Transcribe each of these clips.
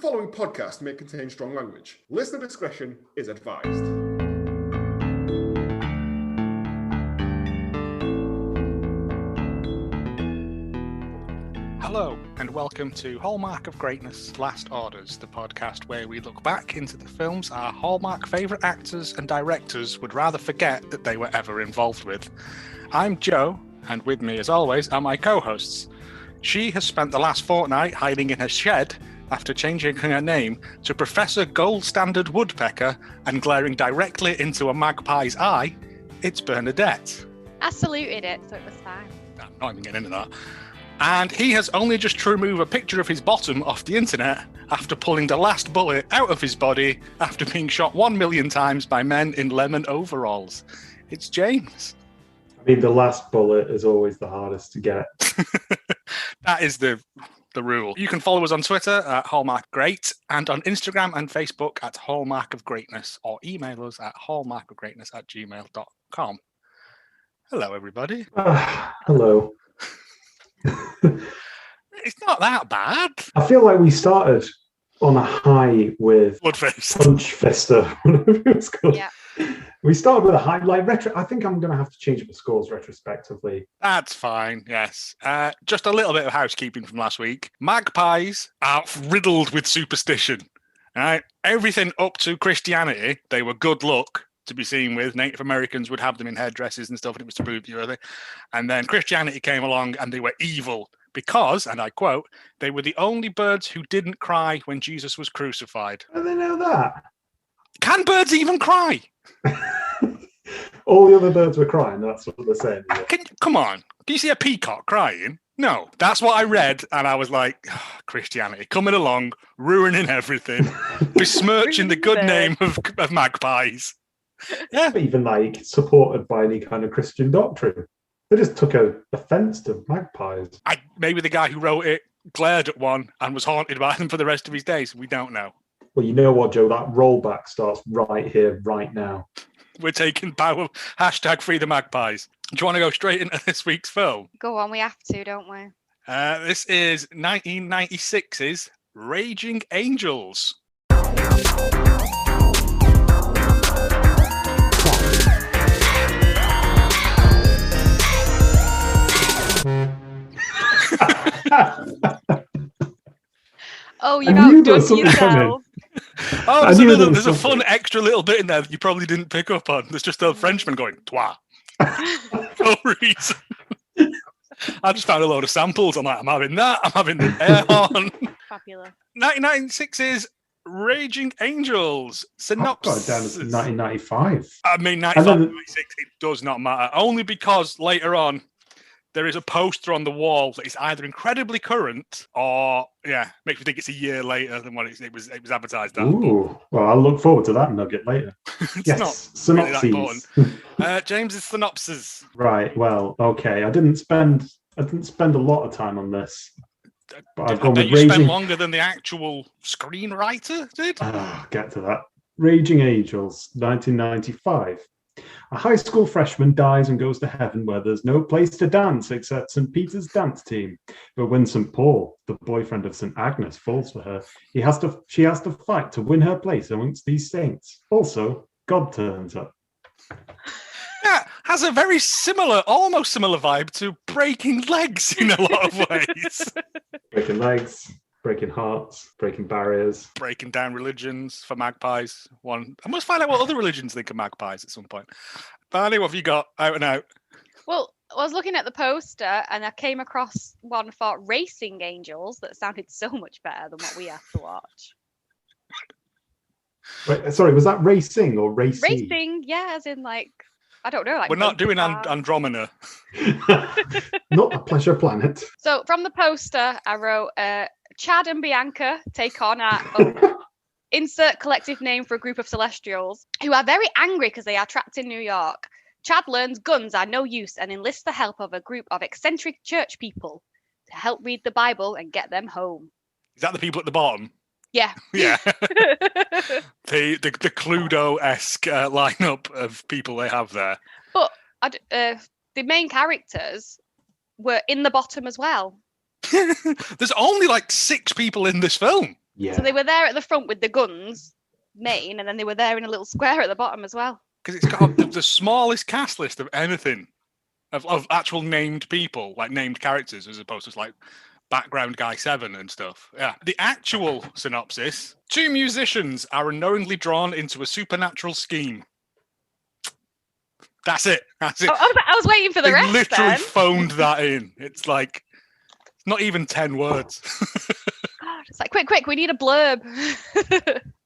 following podcast may contain strong language. Listener discretion is advised. Hello, and welcome to Hallmark of Greatness Last Orders, the podcast where we look back into the films our Hallmark favourite actors and directors would rather forget that they were ever involved with. I'm Joe, and with me as always are my co-hosts. She has spent the last fortnight hiding in her shed after changing her name to Professor Gold Standard Woodpecker and glaring directly into a magpie's eye. It's Bernadette. I saluted it, so it was fine. I'm not even getting into that. And he has only just to remove a picture of his bottom off the internet after pulling the last bullet out of his body after being shot 1 million times by men in lemon overalls. It's James. I mean, the last bullet is always the hardest to get. That is the rule. You can follow us on Twitter at Hallmark Great and on Instagram and Facebook at Hallmark of Greatness, or email us at hallmarkofgreatness@gmail.com. Hello, everybody. Hello. It's not that bad. I feel like we started on a high with Bloodfist. Punch Fister, whatever it was called. Yeah. We started with a high, like retro. I think I'm going to have to change up the scores retrospectively. That's fine, yes. Just a little bit of housekeeping from last week. Magpies are riddled with superstition. Right? Everything up to Christianity, they were good luck to be seen with. Native Americans would have them in headdresses and stuff, and it was to prove you worthy. And then Christianity came along and they were evil because, and I quote, they were the only birds who didn't cry when Jesus was crucified. I didn't know that. Can birds even cry? All the other birds were crying, that's what they're saying. Come on. Can you see a peacock crying? No. That's what I read, and I was like, oh, Christianity coming along, ruining everything, besmirching the good name of magpies. Yeah. Even like supported by any kind of Christian doctrine. They just took offence to magpies. Maybe the guy who wrote it glared at one and was haunted by them for the rest of his days. We don't know. Well, you know what, Joe? That rollback starts right here, right now. We're taking power. Hashtag free the magpies. Do you want to go straight into this week's film? Go on, we have to, don't we? This is 1996's Raging Angels. Oh, you've outdone yourself. Coming. Oh, there's a fun extra little bit in there that you probably didn't pick up on. There's just a Frenchman going, "Toi." No reason. I just found a load of samples. I'm like, I'm having that. I'm having the air horn. Fabulous. 1996's Raging Angels. Synopsis. Down to 1995. I mean, 95, 96, it does not matter. Only because later on, there is a poster on the wall that is either incredibly current or, makes me think it's a year later than what it was advertised at. Ooh, well, I'll look forward to that nugget later. It's yes, not synopses. really that important. James's synopsis. Right. Well, okay. I didn't spend a lot of time on this, but I've gone with Raging. Spent longer than the actual screenwriter did. Get to that. Raging Angels, 1995. A high school freshman dies and goes to heaven where there's no place to dance except St. Peter's dance team. But when St. Paul, the boyfriend of St. Agnes, falls for her, she has to fight to win her place amongst these saints. Also, God turns up. Yeah, has a very almost similar vibe to Breaking Legs in a lot of ways. Breaking legs, breaking hearts, breaking barriers. Breaking down religions for magpies. I must find out what other religions think of magpies at some point. Barney, what have you got out and out? Well, I was looking at the poster and I came across one for Racing Angels that sounded so much better than what we have to watch. Wait, sorry, was that racing or racing? Racing, yeah, as in like, I don't know. Like we're not doing Andromeda. Not a pleasure planet. So from the poster, I wrote, Chad and Bianca take on insert collective name for a group of celestials who are very angry because they are trapped in New York. Chad learns guns are no use and enlists the help of a group of eccentric church people to help read the Bible and get them home. Is that the people at the bottom? Yeah. Yeah. the Cluedo-esque lineup of people they have there. But the main characters were in the bottom as well. There's only like 6 people in this film. Yeah. So they were there at the front with the guns, main, and then they were there in a little square at the bottom as well. Because it's got the smallest cast list of anything, of actual named people, like named characters, as opposed to like background guy 7 and stuff. Yeah. The actual synopsis: 2 musicians are unknowingly drawn into a supernatural scheme. That's it. That's it. I was waiting for the They rest. literally Then. phoned that in. It's like not even 10 words. God, it's like quick, we need a blurb.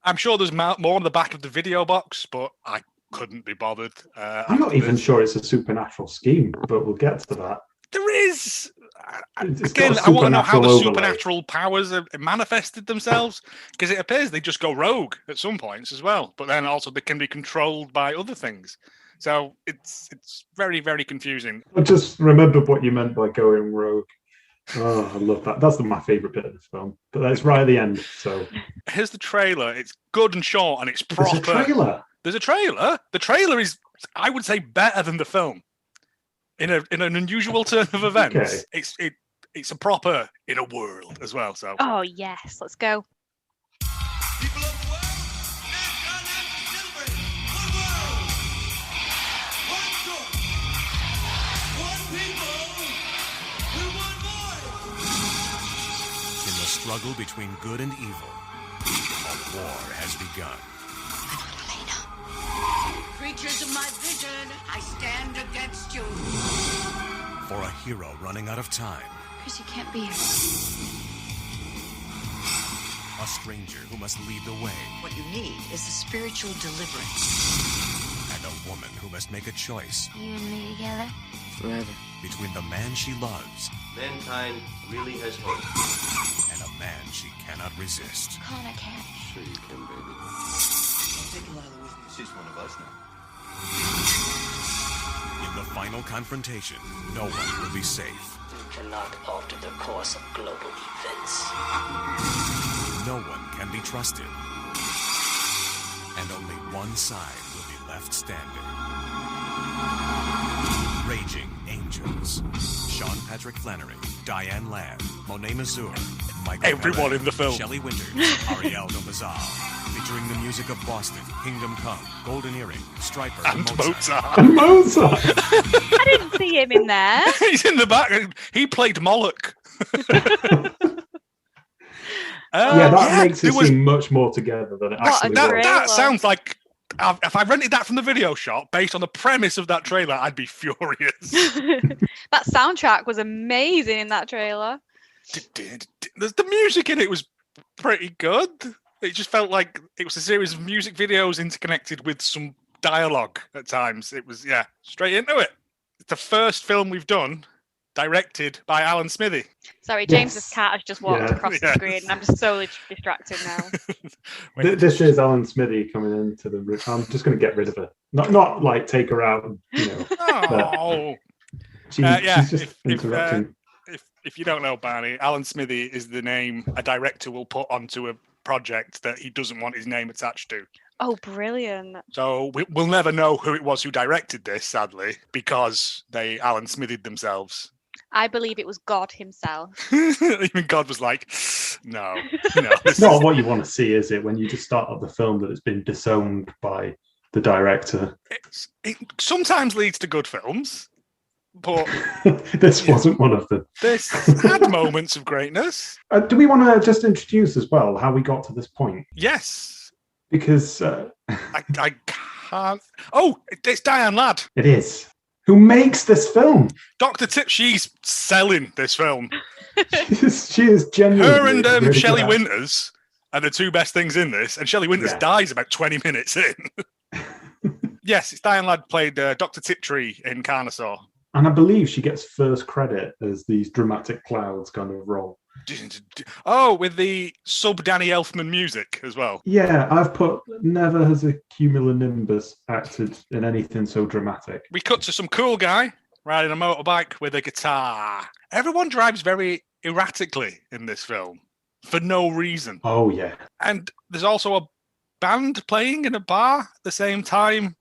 I'm sure there's more on the back of the video box, but I couldn't be bothered. I'm not even sure it's a supernatural scheme, but we'll get to that. There is. It's Again, got a I want to know how the supernatural overlay. supernatural powers have manifested themselves, because it appears they just go rogue at some points as well, but then also they can be controlled by other things. So it's very, very confusing. I just remembered what you meant by going rogue. Oh, I love that. That's my favourite bit of the film. But that's right at the end. So here's the trailer. It's good and short, and it's proper. There's a trailer. There's a trailer. The trailer is, I would say, better than the film. In an unusual turn of events, Okay. it's a proper in a world as well. So Oh yes, let's go. People of the world, it's time to celebrate. One world, one joy, one people, and one voice. In the struggle between good and evil, a war has begun. Creatures of my vision, I stand against you. For a hero running out of time, Because you can't be here. a stranger who must lead the way, What you need is a spiritual deliverance. and a woman who must make a choice You and me together? Forever. between the man she loves Mankind really has hope. and a man she cannot resist. Connor can't. Sure you can, baby. Take Lila with me. She's one of us now. In the final confrontation, no one will be safe. You cannot alter the course of global events. No one can be trusted. And only one side will be left standing. Raging Angels. Sean Patrick Flanery, Diane Ladd, Monet Mazur, Michael Everyone Perez, in the film. Shelley Winters, Ariel Domazal. Featuring the music of Boston, Kingdom Come, Golden Earring, Striper, and Mozart. And Mozart. I didn't see him in there. He's in the back. He played Moloch. That makes it there was- seem much more together than it What a actually that, was. that sounds like if I rented that from the video shop based on the premise of that trailer, I'd be furious. That soundtrack was amazing in that trailer. The music in it was pretty good. It just felt like it was a series of music videos interconnected with some dialogue at times. It was, straight into it. It's the first film we've done directed by Alan Smithy. Sorry, James's Yes. cat has just walked Yeah. across the Yes. screen, and I'm just solely distracted now. This is Alan Smithy coming into the room. I'm just going to get rid of her. Not like take her out. Oh, She's just interrupting. if you don't know Barney, Alan Smithy is the name a director will put onto a project that he doesn't want his name attached to. Oh, brilliant. So we'll never know who it was who directed this, sadly, because they Alan Smithied themselves. I believe it was God himself. Even God was like, no. It's not what you want to see, is it? When you just start up the film that it's been disowned by the director. It sometimes leads to good films, but This wasn't one of them. this had moments of greatness. Do we want to just introduce as well how we got to this point? Yes. Because I can't. Oh, it's Diane Ladd. it is. Who makes this film? Dr. Tip, she's selling this film. She is genuinely. Her and really Shelley good. Winters are the two best things in this, and Shelley Winters Yeah. dies about 20 minutes in. Yes, it's Diane Ladd played Dr. Tiptree in Carnosaur. And I believe she gets first credit as these dramatic clouds kind of roll. Oh, with the sub Danny Elfman music as well. Yeah, I've put never has a cumulonimbus acted in anything so dramatic. We cut to some cool guy riding a motorbike with a guitar. Everyone drives very erratically in this film for no reason. Oh, yeah. And there's also a band playing in a bar at the same time.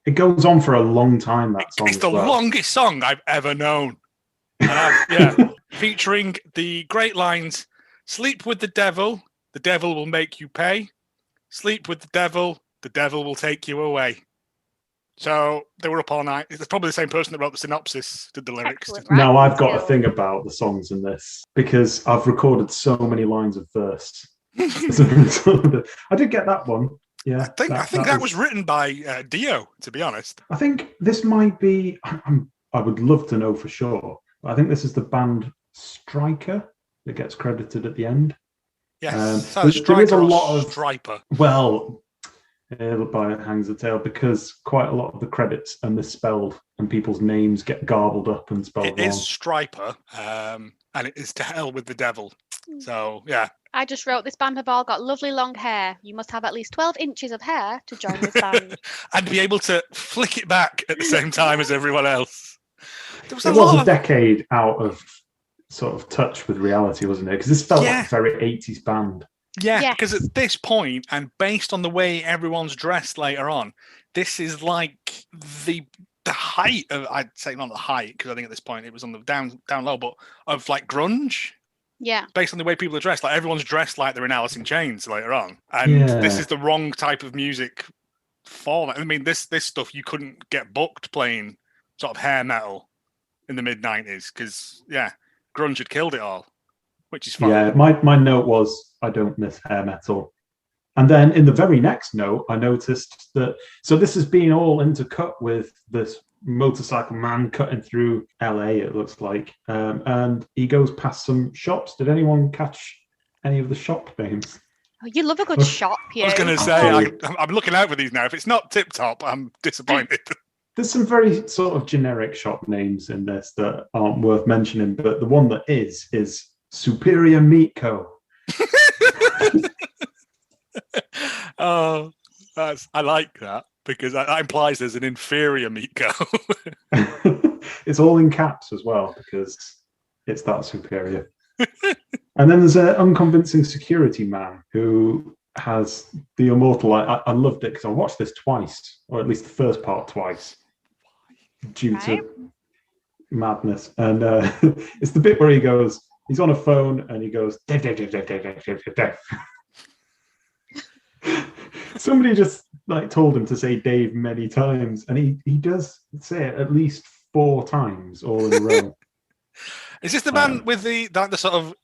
It goes on for a long time, that song. It's the as well. longest song I've ever known. Yeah. Featuring the great lines, sleep with the devil, the devil will make you pay. Sleep with the devil will take you away. So they were up all night. It's probably the same person that wrote the synopsis, did the lyrics. Excellent, Now right? I've got a thing about the songs in this because I've recorded so many lines of verse. I did get that one. Yeah, I think that was written by Dio, to be honest. I think this might be. I would love to know for sure. But I think this is the band Striker that gets credited at the end. Yes, there is a lot of Striper. Well, by it hangs the tail because quite a lot of the credits are misspelled and people's names get garbled up and spelled wrong. It is Striper, and it is To Hell with the Devil. So, yeah. I just wrote, this band have all got lovely long hair. You must have at least 12 inches of hair to join this band. And be able to flick it back at the same time as everyone else. It was a decade out of sort of touch with reality, wasn't it? Because this felt like a very 80s band. Yeah, because at this point, and based on the way everyone's dressed later on, this is like the height of, I'd say not the height, because I think at this point it was on the down low, but of like grunge. Yeah. Based on the way people are dressed, like everyone's dressed like they're in Alice in Chains later on, and this is the wrong type of music for that. I mean, this stuff you couldn't get booked playing sort of hair metal in the mid-90s because grunge had killed it all, which is fine. Yeah, my note was I don't miss hair metal, and then in the very next note I noticed that this has been all intercut with this motorcycle man cutting through LA, it looks like, and he goes past some shops. Did anyone catch any of the shop names? Oh, you love a good shop, you. I was going to say, I'm looking out for these now. If it's not Tip Top, I'm disappointed. There's some very sort of generic shop names in this that aren't worth mentioning, but the one that is Superior Meat Co. Oh, I like that. Because that implies there's an inferior meat co. It's all in caps as well because it's that superior. And then there's an unconvincing security man who has the immortal. I loved it because I watched this twice, or at least the first part twice, due to madness. And it's the bit where he's on a phone and he goes, Dev, Dev, Dev, Dev, Dev, Dev, Dev, Dev, Dev. Somebody just told him to say Dave many times, and he does say it at least 4 times all in a row. Is this the man with the sort of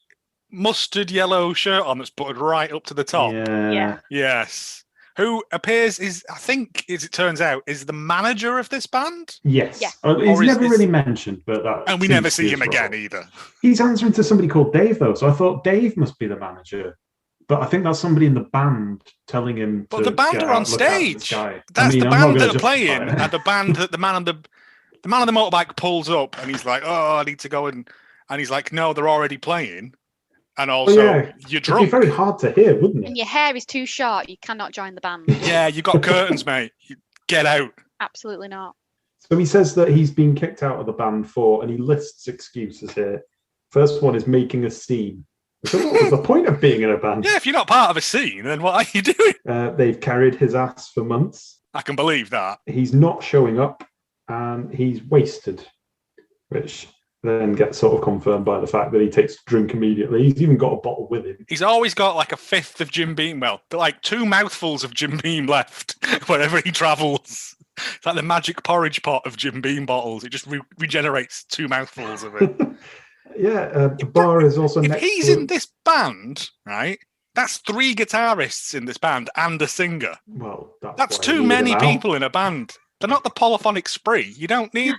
mustard yellow shirt on that's buttoned right up to the top? Yeah. Yes. Who appears I think, as it turns out, is the manager of this band? Yes. Yeah. He's never really mentioned, but and we never see him again either. He's answering to somebody called Dave though, so I thought Dave must be the manager. But I think that's somebody in the band telling him. But the band are on stage. That's the band that are playing, and the band that the man on the motorbike pulls up, and he's like, "Oh, I need to go," and he's like, "No, they're already playing." And also, you're drunk. It'd be very hard to hear, wouldn't it? And your hair is too short. You cannot join the band. Yeah, you got curtains, mate. Get out. Absolutely not. So he says that he's been kicked out of the band and he lists excuses here. First one is making a scene. So what was the point of being in a band? Yeah, if you're not part of a scene, then what are you doing? They've carried his ass for months. I can believe that. He's not showing up, and he's wasted, which then gets sort of confirmed by the fact that he takes a drink immediately. He's even got a bottle with him. He's always got like a fifth of Jim Beam. Well, like 2 mouthfuls of Jim Beam left wherever he travels. It's like the magic porridge pot of Jim Beam bottles. It just regenerates 2 mouthfuls of it. Yeah, the bar is also next to... If he's in this band, right, that's 3 guitarists in this band and a singer. Well, that's too many people in a band. They're not the polyphonic spree. You don't need...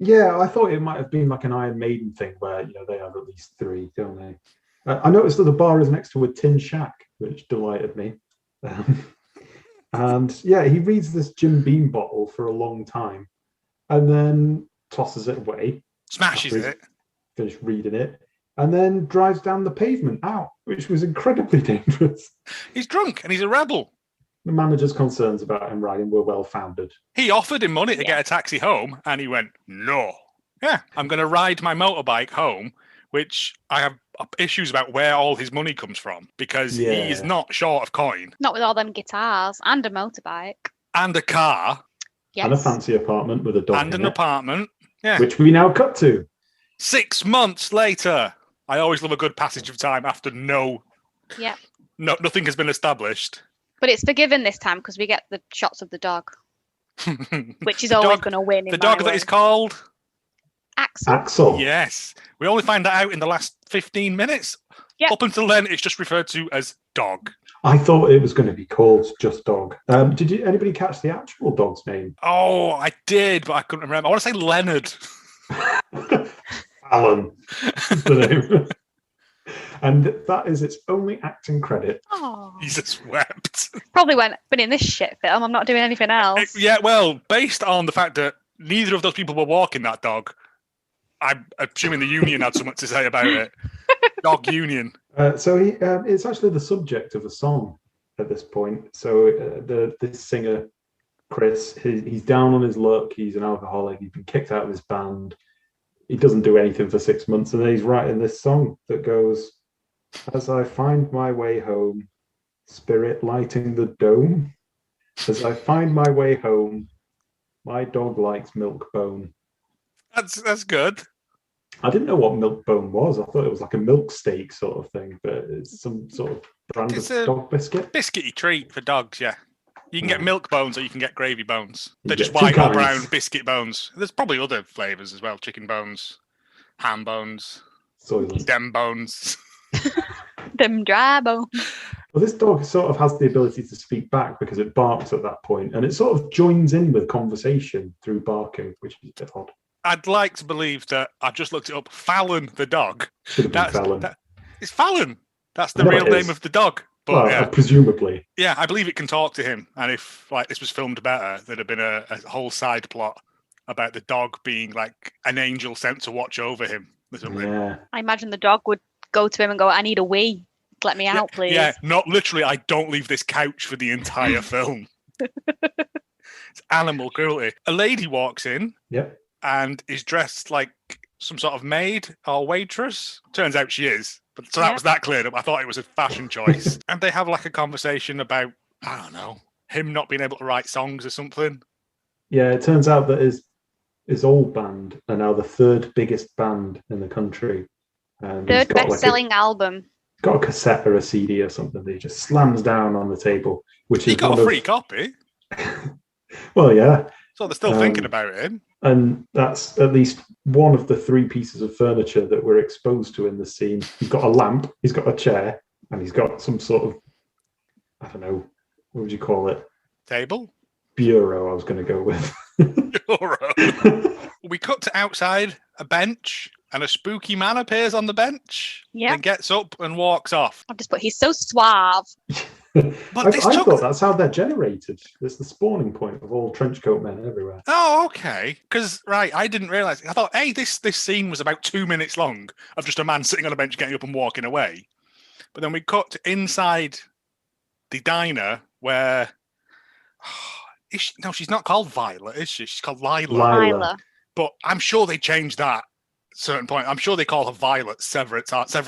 Yeah, I thought it might have been like an Iron Maiden thing where, they have at least 3, don't they? I noticed that the bar is next to a tin shack, which delighted me. And yeah, he reads this Jim Beam bottle for a long time and then tosses it away. Smashes it. Finished reading it. And then drives down the pavement out, which was incredibly dangerous. He's drunk and he's a rebel. The manager's concerns about him riding were well-founded. He offered him money to get a taxi home, and he went, no. Yeah, I'm going to ride my motorbike home, which I have issues about where all his money comes from, because he is not short of coin. Not with all them guitars and a motorbike. And a car. Yes. And a fancy apartment with a dog and an apartment. Yeah. Which we now cut to. 6 months later. I always love a good passage of time after no Yeah. No, nothing has been established. But it's forgiven this time because we get the shots of the dog, which is The always dog- going to win. The dog that is called Axel. Axel. Yes. We only find that out in the last 15 minutes. Yep. Up until then, it's just referred to as dog. I thought it was going to be called just Dog. Did anybody catch the actual dog's name? Oh, I did, but I couldn't remember. I want to say Leonard. Alan. Is the name. And that is its only acting credit. Oh. Jesus wept. Probably been in this shit film. I'm not doing anything else. Yeah, well, based on the fact that neither of those people were walking that dog, I'm assuming the union had something to say about it. Dog union. So it's actually the subject of a song at this point. So this singer, Chris, he's down on his luck. He's an alcoholic. He's been kicked out of his band. He doesn't do anything for 6 months. And then he's writing this song that goes, "As I find my way home, spirit lighting the dome. As I find my way home, my dog likes milk bone." That's good. I didn't know what milk bone was. I thought it was like a milk steak sort of thing, but it's some sort of brand It's of a dog biscuit. Biscuity treat for dogs, yeah. You can get milk bones or you can get gravy bones. They're You just get two white or kinds. brown biscuit bones. There's probably other flavours as well. Chicken bones, ham bones, Soylent. dem bones. Them dry bones. Well, this dog sort of has the ability to speak back because it barks at that point, and it sort of joins in with conversation through barking, which is a bit odd. I'd like to believe that I've just looked it up. Fallon the dog. Should have been Fallon. It's Fallon. That's the I know real it name is. of the dog. But Well, yeah. presumably. Yeah, I believe it can talk to him. And if like this was filmed better, there'd have been a whole side plot about the dog being like an angel sent to watch over him or something. Yeah. I imagine the dog would go to him and go, "I need a wee. Let me out, please." Yeah, not literally. I don't leave this couch for the entire film. It's animal cruelty. A lady walks in Yep. and is dressed like some sort of maid or waitress. Turns out she is. But so that Yep. was that cleared up. I thought it was a fashion choice. And they have like a conversation about, I don't know, him not being able to write songs or something. Yeah, it turns out that his old band are now the third biggest band in the country. And he's Third got best-selling album. got a cassette or a CD or something that he just slams down on the table, which He is got one a of- free copy. Well, yeah. So they're still thinking about him. And that's at least one of the three pieces of furniture that we're exposed to in the scene. He's got a lamp, he's got a chair, and he's got some sort of, I don't know, what would you call it? Table? Bureau, I was going to go with. We cut to outside a bench and a spooky man appears on the bench. Yeah. And gets up and walks off. I've just put, he's so suave. But I this thought took... that's how they're generated. It's the spawning point of all trenchcoat men everywhere. Oh, okay. Because, right, I didn't realise. I thought, hey, this scene was about 2 minutes long of just a man sitting on a bench getting up and walking away. But then we cut inside the diner where... No, she's not called Violet, is she? She's called Lila. Lila. But I'm sure they changed that at a certain point. I'm sure they call her Violet several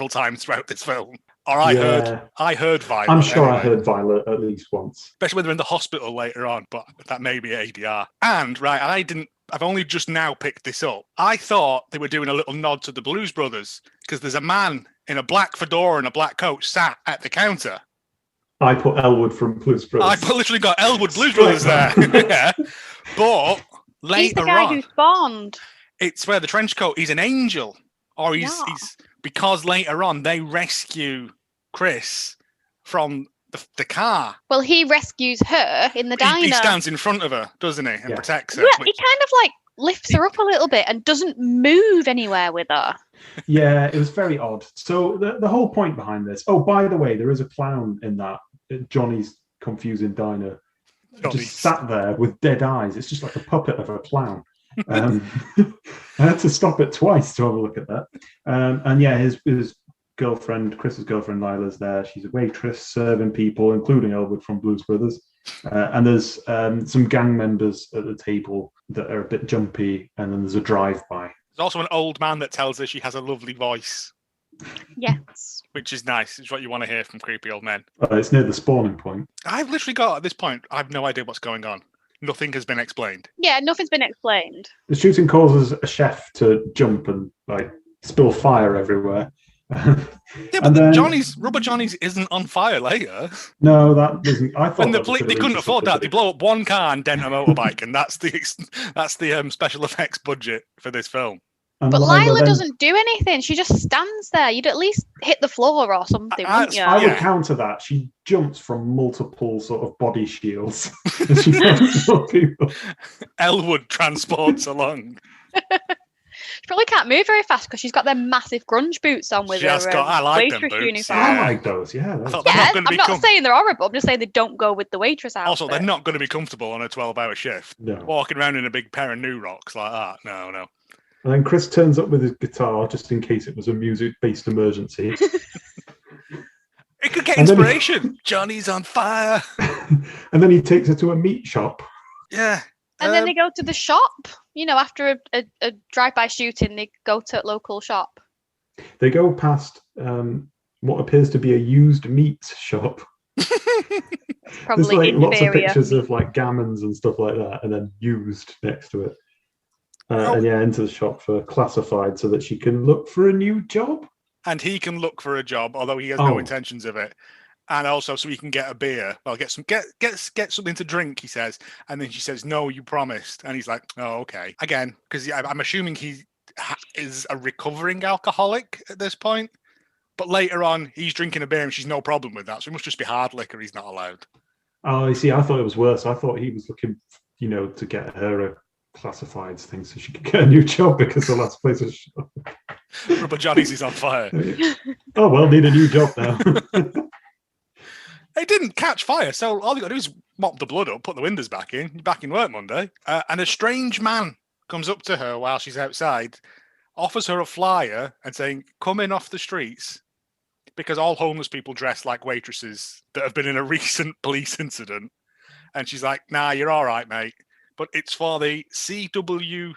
times throughout this film. Or I heard Violet. I'm sure anyway. I heard Violet at least once. Especially when they're in the hospital later on, but that may be ADR. And, right, I've only just now picked this up. I thought they were doing a little nod to the Blues Brothers because there's a man in a black fedora and a black coat sat at the counter. I put Elwood from Blues Brothers. I literally got Elwood Blues Brothers there. Yeah. But later He's the guy on, who spawned. it's where the trench coat, he's an angel. Or he's because later on they rescue Chris from the car. Well, he rescues her in the diner. He stands in front of her, doesn't he? And protects her. Yeah, he kind of like lifts her up a little bit and doesn't move anywhere with her. Yeah, it was very odd. So the whole point behind this. Oh, by the way, there is a clown in that Johnny's confusing diner. Just sat there with dead eyes. It's just like a puppet of a clown. I had to stop it twice to have a look at that. And yeah, his girlfriend, Chris's girlfriend Lila's there. She's a waitress serving people, including Elwood from Blues Brothers. And there's some gang members at the table that are a bit jumpy. And then there's a drive-by. There's also an old man that tells her she has a lovely voice. Yes. Which is nice. It's what you want to hear from creepy old men. It's near the spawning point. I've literally got, at this point, I have no idea what's going on. Nothing has been explained. Yeah, nothing's been explained. The shooting causes a chef to jump and like spill fire everywhere. Yeah, but Rubber Johnny's isn't on fire later. No, that wasn't. I thought And that was they gonna couldn't lead to afford that. something. They blow up one car and dent a motorbike, and that's the special effects budget for this film. And But Lila then- doesn't do anything. She just stands there. You'd at least hit the floor or something, wouldn't you? I would Yeah. counter that. She jumps from multiple sort of body shields. And she fights more people. Elwood transports along. She probably can't move very fast because she's got them massive grunge boots on with She has her got- I like them waitress boots, uniform. yeah. I like those. Yeah. I thought they're Yeah, not going to I'm be not saying they're horrible. I'm just saying they don't go with the waitress outfit. Also, they're not going to be comfortable on a 12-hour shift. No. Walking around in a big pair of new rocks like that. No. And then Chris turns up with his guitar just in case it was a music-based emergency. It could get And then he- inspiration. Johnny's on fire. And then he takes her to a meat shop. Yeah. And then they go to the shop. You know, after a drive-by shooting, they go to a local shop. They go past what appears to be a used meat shop. Probably There's like lots of inferior. pictures of like gammons and stuff like that, and then used next to it. Oh. And into the shop for classified so that she can look for a new job. And he can look for a job, although he has Oh. no intentions of it. And also, so he can get a beer. Well, get something to drink, he says. And then she says, "No, you promised." And he's like, "Oh, okay." Again, because I'm assuming he is a recovering alcoholic at this point. But later on, he's drinking a beer and she's no problem with that. So it must just be hard liquor he's not allowed. Oh, you see, I thought it was worse. I thought he was looking, to get her a classifieds thing so she could get a new job because the last place was shut. Rubber Johnny's is on fire. Oh, well, need a new job now. It didn't catch fire, so all you got to do is mop the blood up, put the windows back in. You're back in work Monday. And a strange man comes up to her while she's outside, offers her a flyer and saying, "Come in off the streets," because all homeless people dress like waitresses that have been in a recent police incident. And she's like, "Nah, you're all right, mate. But it's for the CWU."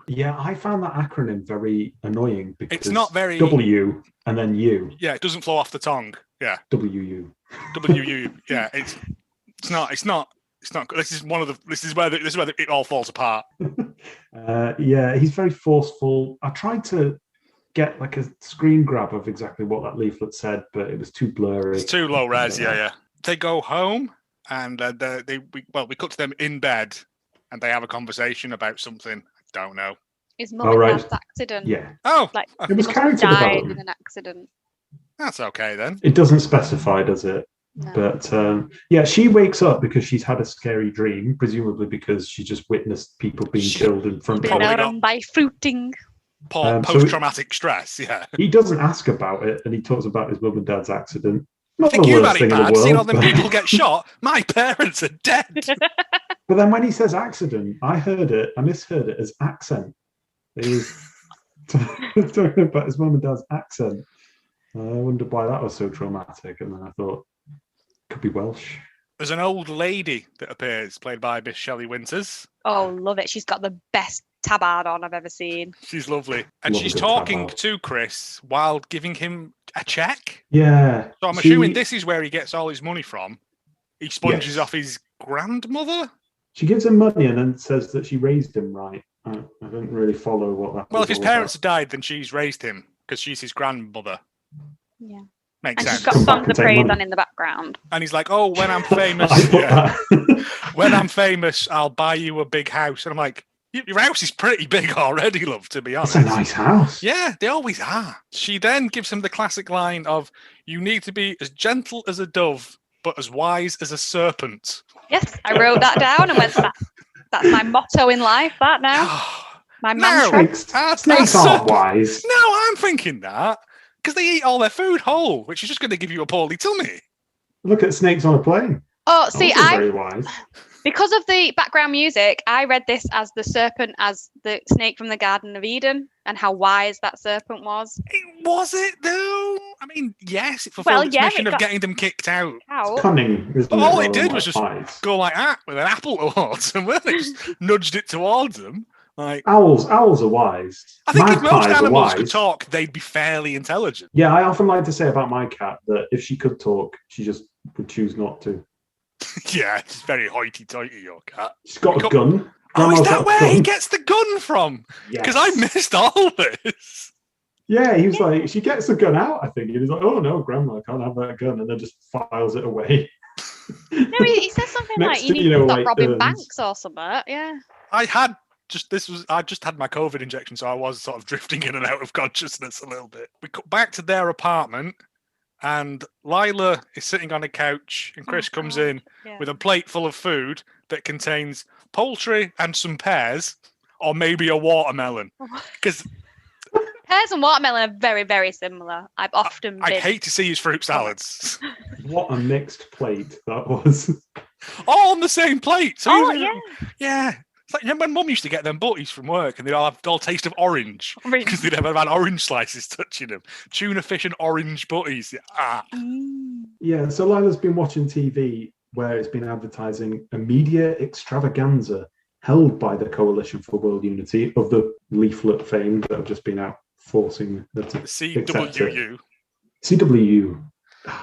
Yeah, I found that acronym very annoying because It's not very- W and then U. Yeah, it doesn't flow off the tongue. Yeah, WU. WU. Yeah, it's not good. This is where it all falls apart. Yeah, he's very forceful. I tried to get like a screen grab of exactly what that leaflet said, but it was too blurry. It's too low res. Yeah. They go home and we cut to them in bed and they have a conversation about something. I don't know. His mum Oh, and right. dad's accident. Yeah, Oh, Like it was he must have character died in development. an accident. that's okay then. It doesn't specify, does it? No. But yeah, she wakes up because she's had a scary dream, presumably because she just witnessed people being killed in front of Probably her. got- by fruiting. So Post-traumatic stress. Yeah. He doesn't ask about it, and he talks about his mum and dad's accident. Not Think the you worst about it, thing in the Dad. Seeing all world. them But, people get shot. My parents are dead. but then when he says accident, I misheard it as accent. He was talking about his mum and dad's accent. I wondered why that was so traumatic, and then I thought it could be Welsh. There's an old lady that appears, played by Miss Shelley Winters. Oh, love it. She's got the best tabard on I've ever seen. She's lovely. And Love a she's good talking tabard. to Chris while giving him a check. Yeah. So I'm she- assuming this is where he gets all his money from. He sponges Yes. off his grandmother. She gives him money and then says that she raised him right. I don't really follow what that. Well, was if his all parents about. had died, then she's raised him because she's his grandmother. Yeah. Makes And sense. she's got Come back songs and of take praise money. on in the background. And he's like, "Oh, when I'm famous, I put yeah, that. when I'm famous, I'll buy you a big house." And I'm like, "Your house is pretty big already, love, to be It's honest." a nice house. Yeah, they always are. She then gives him the classic line of, "You need to be as gentle as a dove, but as wise as a serpent." Yes, I wrote that down and went, that's my motto in life, that now. My No. mantra. Snakes aren't wise. No, I'm thinking that. Because they eat all their food whole, which is just going to give you a poorly tummy. Look at snakes on a plane. Oh, That see, wasn't I very wise. because of the background music, I read this as the serpent as the snake from the Garden of Eden and how wise that serpent was. Was it, though? I mean, yes, it Well, fulfilled its yeah, mission it of got- getting them kicked out. How? Cunning, isn't But it? all it rather did than was just wise. go like that with an apple towards them, weren't it? Just nudged it towards them. Like, Owls are wise. I think if most Magpies are animals could wise. talk, they'd be fairly intelligent. Yeah, I often like to say about my cat that if she could talk, she just would choose not to. Yeah, it's very hoity-toity, your cat. She's got a gun. Oh, is Grandma's that got a where he gun. gets the gun from? Yes. Because I missed all this. Yeah, he was like, she gets the gun out, I think. He was like, oh no, Grandma, I can't have that gun. And then just files it away. No, he says something like, you need to stop robbing banks or something. Yeah. I just had my COVID injection, so I was sort of drifting in and out of consciousness a little bit. We cut back to their apartment, and Lila is sitting on a couch, and Chris comes in with a plate full of food that contains poultry and some pears, or maybe a watermelon. Because pears and watermelon are very, very similar. I've often I hate to see his fruit salads. What a mixed plate that was. All on the same plate. So yeah. Yeah. It's like, when Mum used to get them butties from work and they'd all taste of orange because they'd never had orange slices touching them. Tuna fish and orange butties. Yeah, so Lila's been watching TV where it's been advertising a media extravaganza held by the Coalition for World Unity of the leaflet fame that have just been out forcing them to CWU. CWU.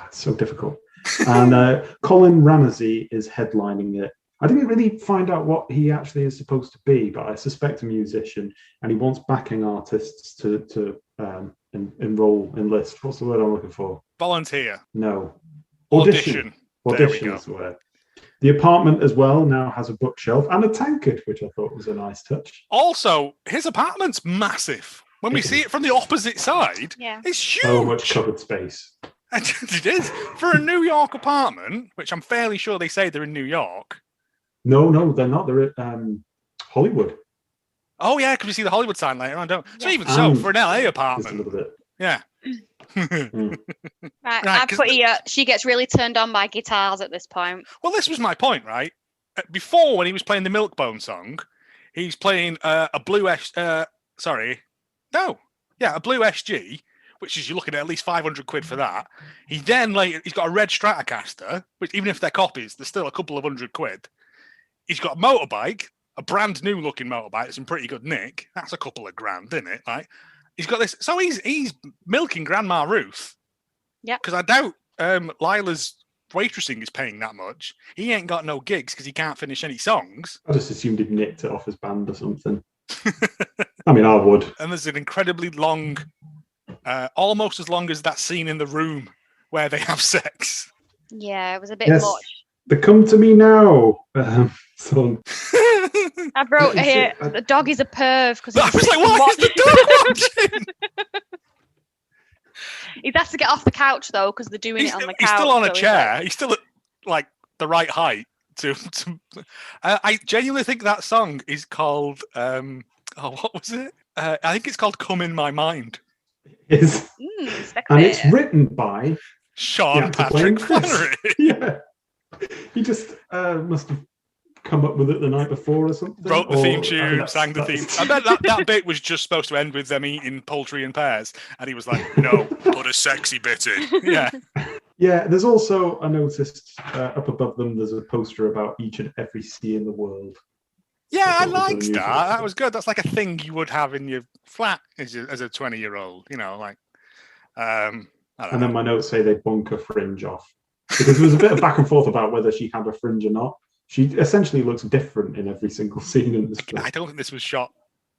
It's so difficult. And Colin Ramsey is headlining it. I didn't really find out what he actually is supposed to be, but I suspect a musician, and he wants backing artists to enlist. What's the word I'm looking for? Volunteer. No. Audition. Audition is the word. The apartment as well now has a bookshelf and a tankard, which I thought was a nice touch. Also, his apartment's massive. When we see it from the opposite side, it's huge. So much covered space. It is. For a New York apartment, which I'm fairly sure they say they're in New York. No, they're not. They're at Hollywood. Oh, yeah, because we see the Hollywood sign later on, don't we? So even so, for an LA apartment. A little bit. Yeah. Right, I put here, she gets really turned on by guitars at this point. Well, this was my point, right? Before, when he was playing the Milkbone song, he's playing a blue a blue SG, which is, you're looking at least 500 quid for that. He's got a red Stratocaster, which even if they're copies, there's still a couple of £100. He's got a motorbike, a brand new looking motorbike that's in pretty good nick. That's a couple of grand, isn't it? Like, he's got this. So he's milking Grandma Ruth. Yeah. Because I doubt Lila's waitressing is paying that much. He ain't got no gigs because he can't finish any songs. I just assumed he'd nicked it off his band or something. I mean, I would. And there's an incredibly long, almost as long as that scene in The Room where they have sex. Yeah, it was a bit much. They come to me now. Song. I wrote here, the dog is a perv. Because I was like, why is the dog watching? He has to get off the couch, though, because they're doing it on the couch. He's still on a chair. He's still at, like, the right height. I genuinely think that song is called, what was it? I think it's called Come In My Mind. It is. And it's written by Sean Patrick Flanery. Yeah. He just must have come up with it the night before or something. Wrote the theme tune, sang the theme. I bet that bit was just supposed to end with them eating poultry and pears. And he was like, no, put a sexy bit in. Yeah. Yeah, there's also, I noticed up above them, there's a poster about each and every sea in the world. Yeah, I liked that. That was good. That's like a thing you would have in your flat as a 20-year-old, you know, like. And then my notes say they bunker Fringe off. Because there was a bit of back and forth about whether she had a fringe or not. She essentially looks different in every single scene in this film. I don't think this was shot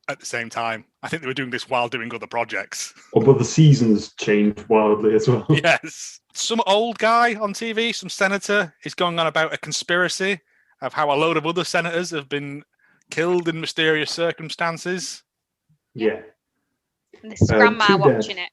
at the same time. I think they were doing this while doing other projects. Oh, but the seasons changed wildly as well. Yes. Some old guy on TV, some senator, is going on about a conspiracy of how a load of other senators have been killed in mysterious circumstances. Yeah. And this is Grandma watching it.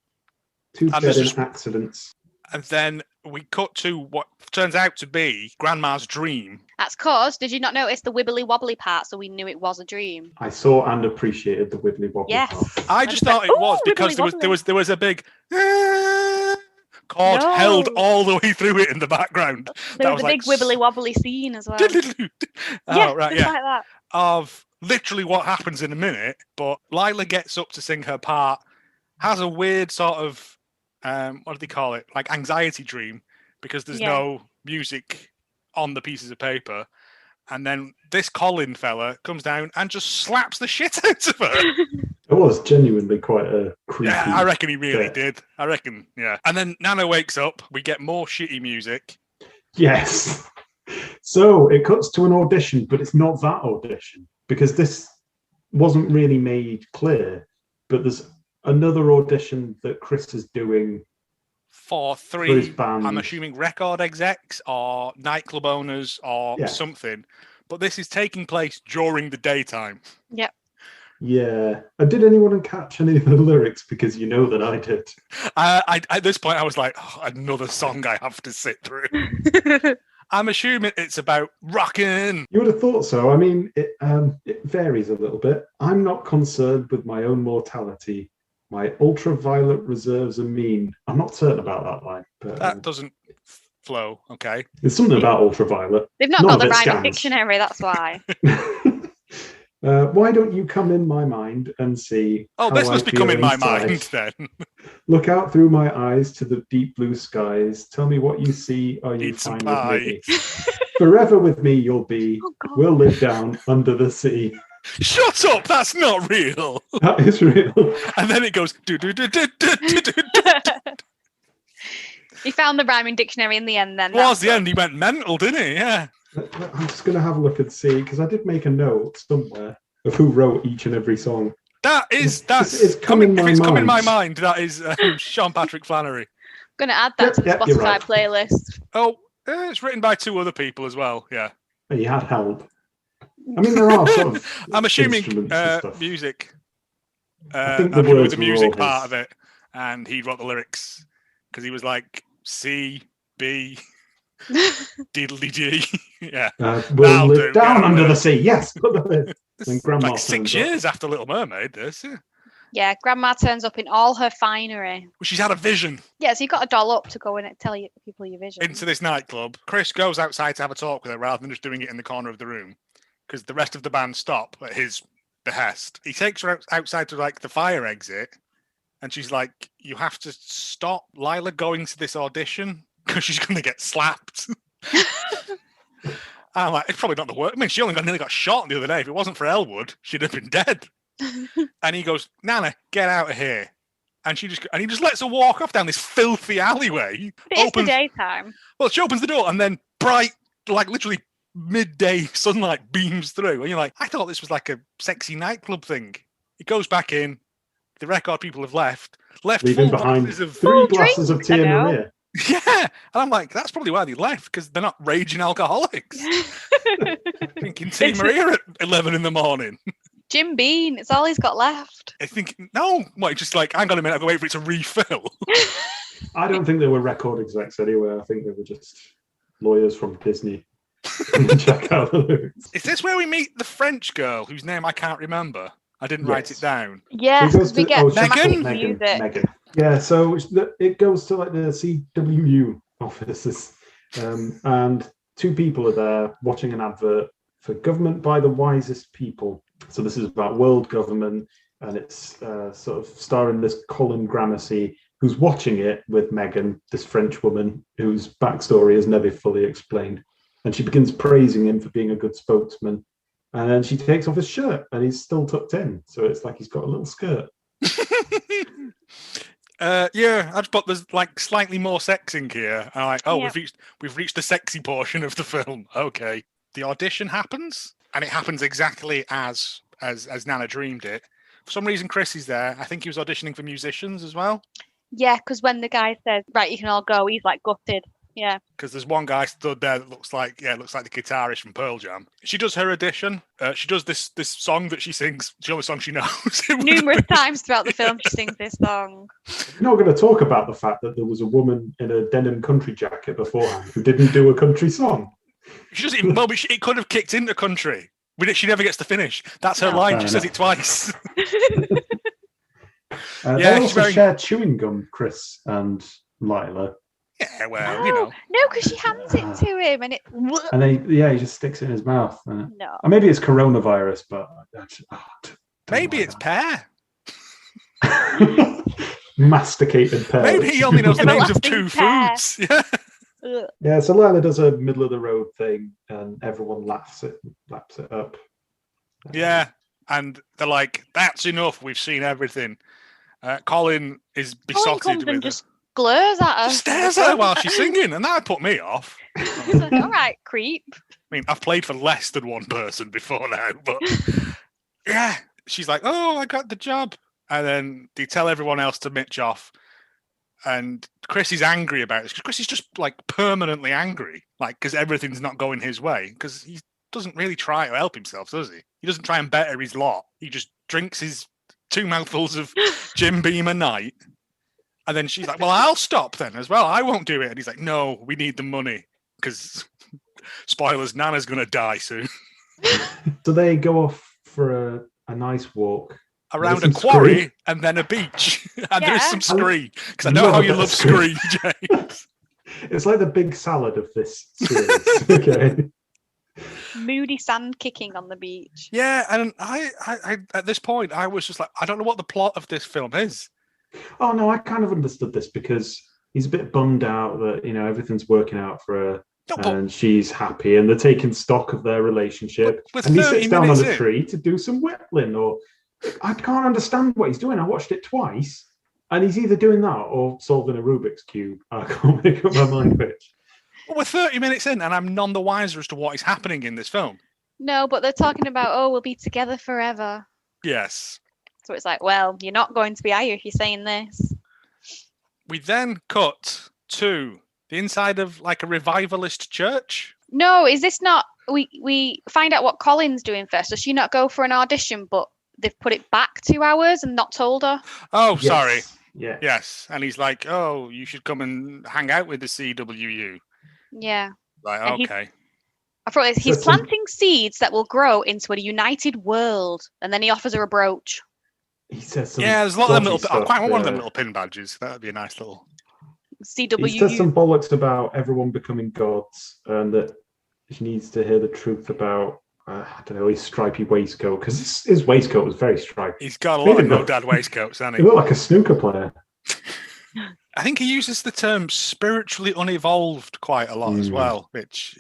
Two dead in accidents. And then we cut to what turns out to be Grandma's dream. That's because, did you not notice the wibbly wobbly part, so we knew it was a dream? I saw and appreciated the wibbly wobbly part. I just thought it was because there was a big chord held all the way through it in the background. There was a big wibbly wobbly scene as well. Oh, right, yeah. Like that. Of literally what happens in a minute, but Lila gets up to sing her part, has a weird sort of what do they call it? Like anxiety dream, because there's no music on the pieces of paper. And then this Colin fella comes down and just slaps the shit out of her. It was genuinely quite a creepy. Yeah, I reckon he really did. I reckon, yeah. And then Nana wakes up. We get more shitty music. Yes. So it cuts to an audition, but it's not that audition, because this wasn't really made clear. But there's another audition that Chris is doing For his three, band. I'm assuming record execs or nightclub owners or something. But this is taking place during the daytime. Yep. Yeah. Did anyone catch any of the lyrics? Because you know that I did. At this point, I was like, another song I have to sit through. I'm assuming it's about rocking. You would have thought so. I mean, it varies a little bit. I'm not concerned with my own mortality. My ultraviolet reserves are mean. I'm not certain about that line. But, that doesn't flow, okay? There's something about ultraviolet. They've not got the rhyming dictionary, that's why. Why don't you come in my mind and see? Oh, this must be come in my mind then. Look out through my eyes to the deep blue skies. Tell me what you see. Are you Eat some fine with me? pie. Forever with me you'll be. We'll live down under the sea. Shut up! That's not real. That is real. And then it goes. He found the rhyming dictionary in the end. Then towards the end, he went mental, didn't he? Yeah. I'm just going to have a look and see because I did make a note somewhere of who wrote each and every song. It's coming in my mind. That is Sean Patrick Flanery. I'm going to add that to the Spotify right. playlist. Oh, it's written by 2 other people as well. Yeah. And you had help. I mean, there are sort of. I'm assuming stuff. music. I think I'm sure words the were music all part his. of it, and he wrote the lyrics because he was like C B diddly D. Yeah. We'll live down under the sea. Yes. It's Grandma like 6 years after Little Mermaid. This. Yeah. Yeah, Grandma turns up in all her finery. Well, she's had a vision. Yeah, so you got a doll up to go in and tell people your vision. Into this nightclub. Chris goes outside to have a talk with her rather than just doing it in the corner of the room because the rest of the band stop at his behest. He takes her outside to like the fire exit and she's like, you have to stop Lila going to this audition because she's going to get slapped. I'm like, it's probably not the worst. I mean, she nearly got shot the other day. If it wasn't for Elwood, she'd have been dead. And he goes, Nana, get out of here. And he just lets her walk off down this filthy alleyway. It's the daytime. Well, she opens the door and then bright, like literally midday sunlight beams through. And you're like, I thought this was like a sexy nightclub thing. It goes back in. The record people have left leaving behind 3 glasses of Tia Maria. Yeah. And I'm like, that's probably why they left, because they're not raging alcoholics. Drinking Tia Maria at 11 in the morning. Jim Beam, it's all he's got left. I think, no, just like, hang on a minute, I've got to wait for it to refill. I don't think they were record execs anyway. I think they were just lawyers from Disney. Check out the lyrics. Is this where we meet the French girl whose name I can't remember? I didn't write it down. Yes, we get Megan. Yeah, so it goes to like the CWU offices, and 2 people are there watching an advert for Government by the Wisest People. So this is about world government, and it's sort of starring this Colin Gramercy, who's watching it with Megan, this French woman whose backstory is never fully explained. And she begins praising him for being a good spokesman. And then she takes off his shirt and he's still tucked in. So it's like he's got a little skirt. Yeah, I just thought there's like slightly more sexing here. I'm like, we've reached the sexy portion of the film. Okay. The audition happens, and it happens exactly as Nana dreamed it. For some reason, Chris is there. I think he was auditioning for musicians as well. Yeah, because when the guy says, right, you can all go, he's like gutted. Yeah. Because there's one guy stood there that looks like the guitarist from Pearl Jam. She does her audition. She does this song that she sings. It's the only song she knows. Numerous times throughout the film, she sings this song. We're not going to talk about the fact that there was a woman in a denim country jacket beforehand who didn't do a country song. She doesn't even. Well, it could have kicked into country. She never gets to finish. That's her line. She says it twice. They also share chewing gum, Chris and Lila. Yeah, well, you know. No, because she hands it to him, and then he just sticks it in his mouth. No. Or maybe it's coronavirus, but maybe it's pear. Masticated pear. Maybe he only knows the names of 2 foods. Yeah. Yeah, so Lila does a middle of the road thing, and everyone laps it up. Yeah, and they're like, "That's enough. We've seen everything." Colin is besotted Colin with and just glares at her. Just stares at her while she's singing, and that put me off. He's like, all right, creep. I mean, I've played for less than one person before now, but yeah, she's like, "Oh, I got the job." And then they tell everyone else to mitch off. And Chris is angry about this because Chris is just like permanently angry, like because everything's not going his way. Because he doesn't really try to help himself, does he? He doesn't try and better his lot. He just drinks his 2 mouthfuls of Jim Beam a night. And then she's like, well, I'll stop then as well. I won't do it. And he's like, no, we need the money because spoilers, Nana's going to die soon. So they go off for a nice walk. Around a quarry and then a beach. And there is some scree. Because I know how you love scree, James. It's like the big salad of this series. Okay. Moody sand kicking on the beach. Yeah, and I at this point, I was just like, I don't know what the plot of this film is. Oh, no, I kind of understood this because he's a bit bummed out that, everything's working out for her. And she's happy, and they're taking stock of their relationship. And he sits down on a tree to do some whittling, or I can't understand what he's doing. I watched it twice, and he's either doing that or solving a Rubik's Cube. I can't make up my mind which. Well, we're 30 minutes in, and I'm none the wiser as to what is happening in this film. No, but they're talking about, we'll be together forever. Yes. So it's like, well, you're not going to be, are you, if you're saying this? We then cut to the inside of like a revivalist church. No, is this not? We find out what Colin's doing first. Does she not go for an audition, but they've put it back 2 hours and not told her? Oh, yes. Sorry. Yeah. Yes. And he's like, oh, you should come and hang out with the CWU. Yeah. Like, okay. I thought he's planting seeds that will grow into a united world. And then he offers her a brooch. He says there's a lot of them little. I quite want one of them little pin badges. That would be a nice little. CWU. He says some bollocks about everyone becoming gods and that she needs to hear the truth about, I don't know, his stripy waistcoat, because his waistcoat was very stripy. He's got a lot of no-dad waistcoats, hasn't he? He looked like a snooker player. I think he uses the term spiritually unevolved quite a lot as well, which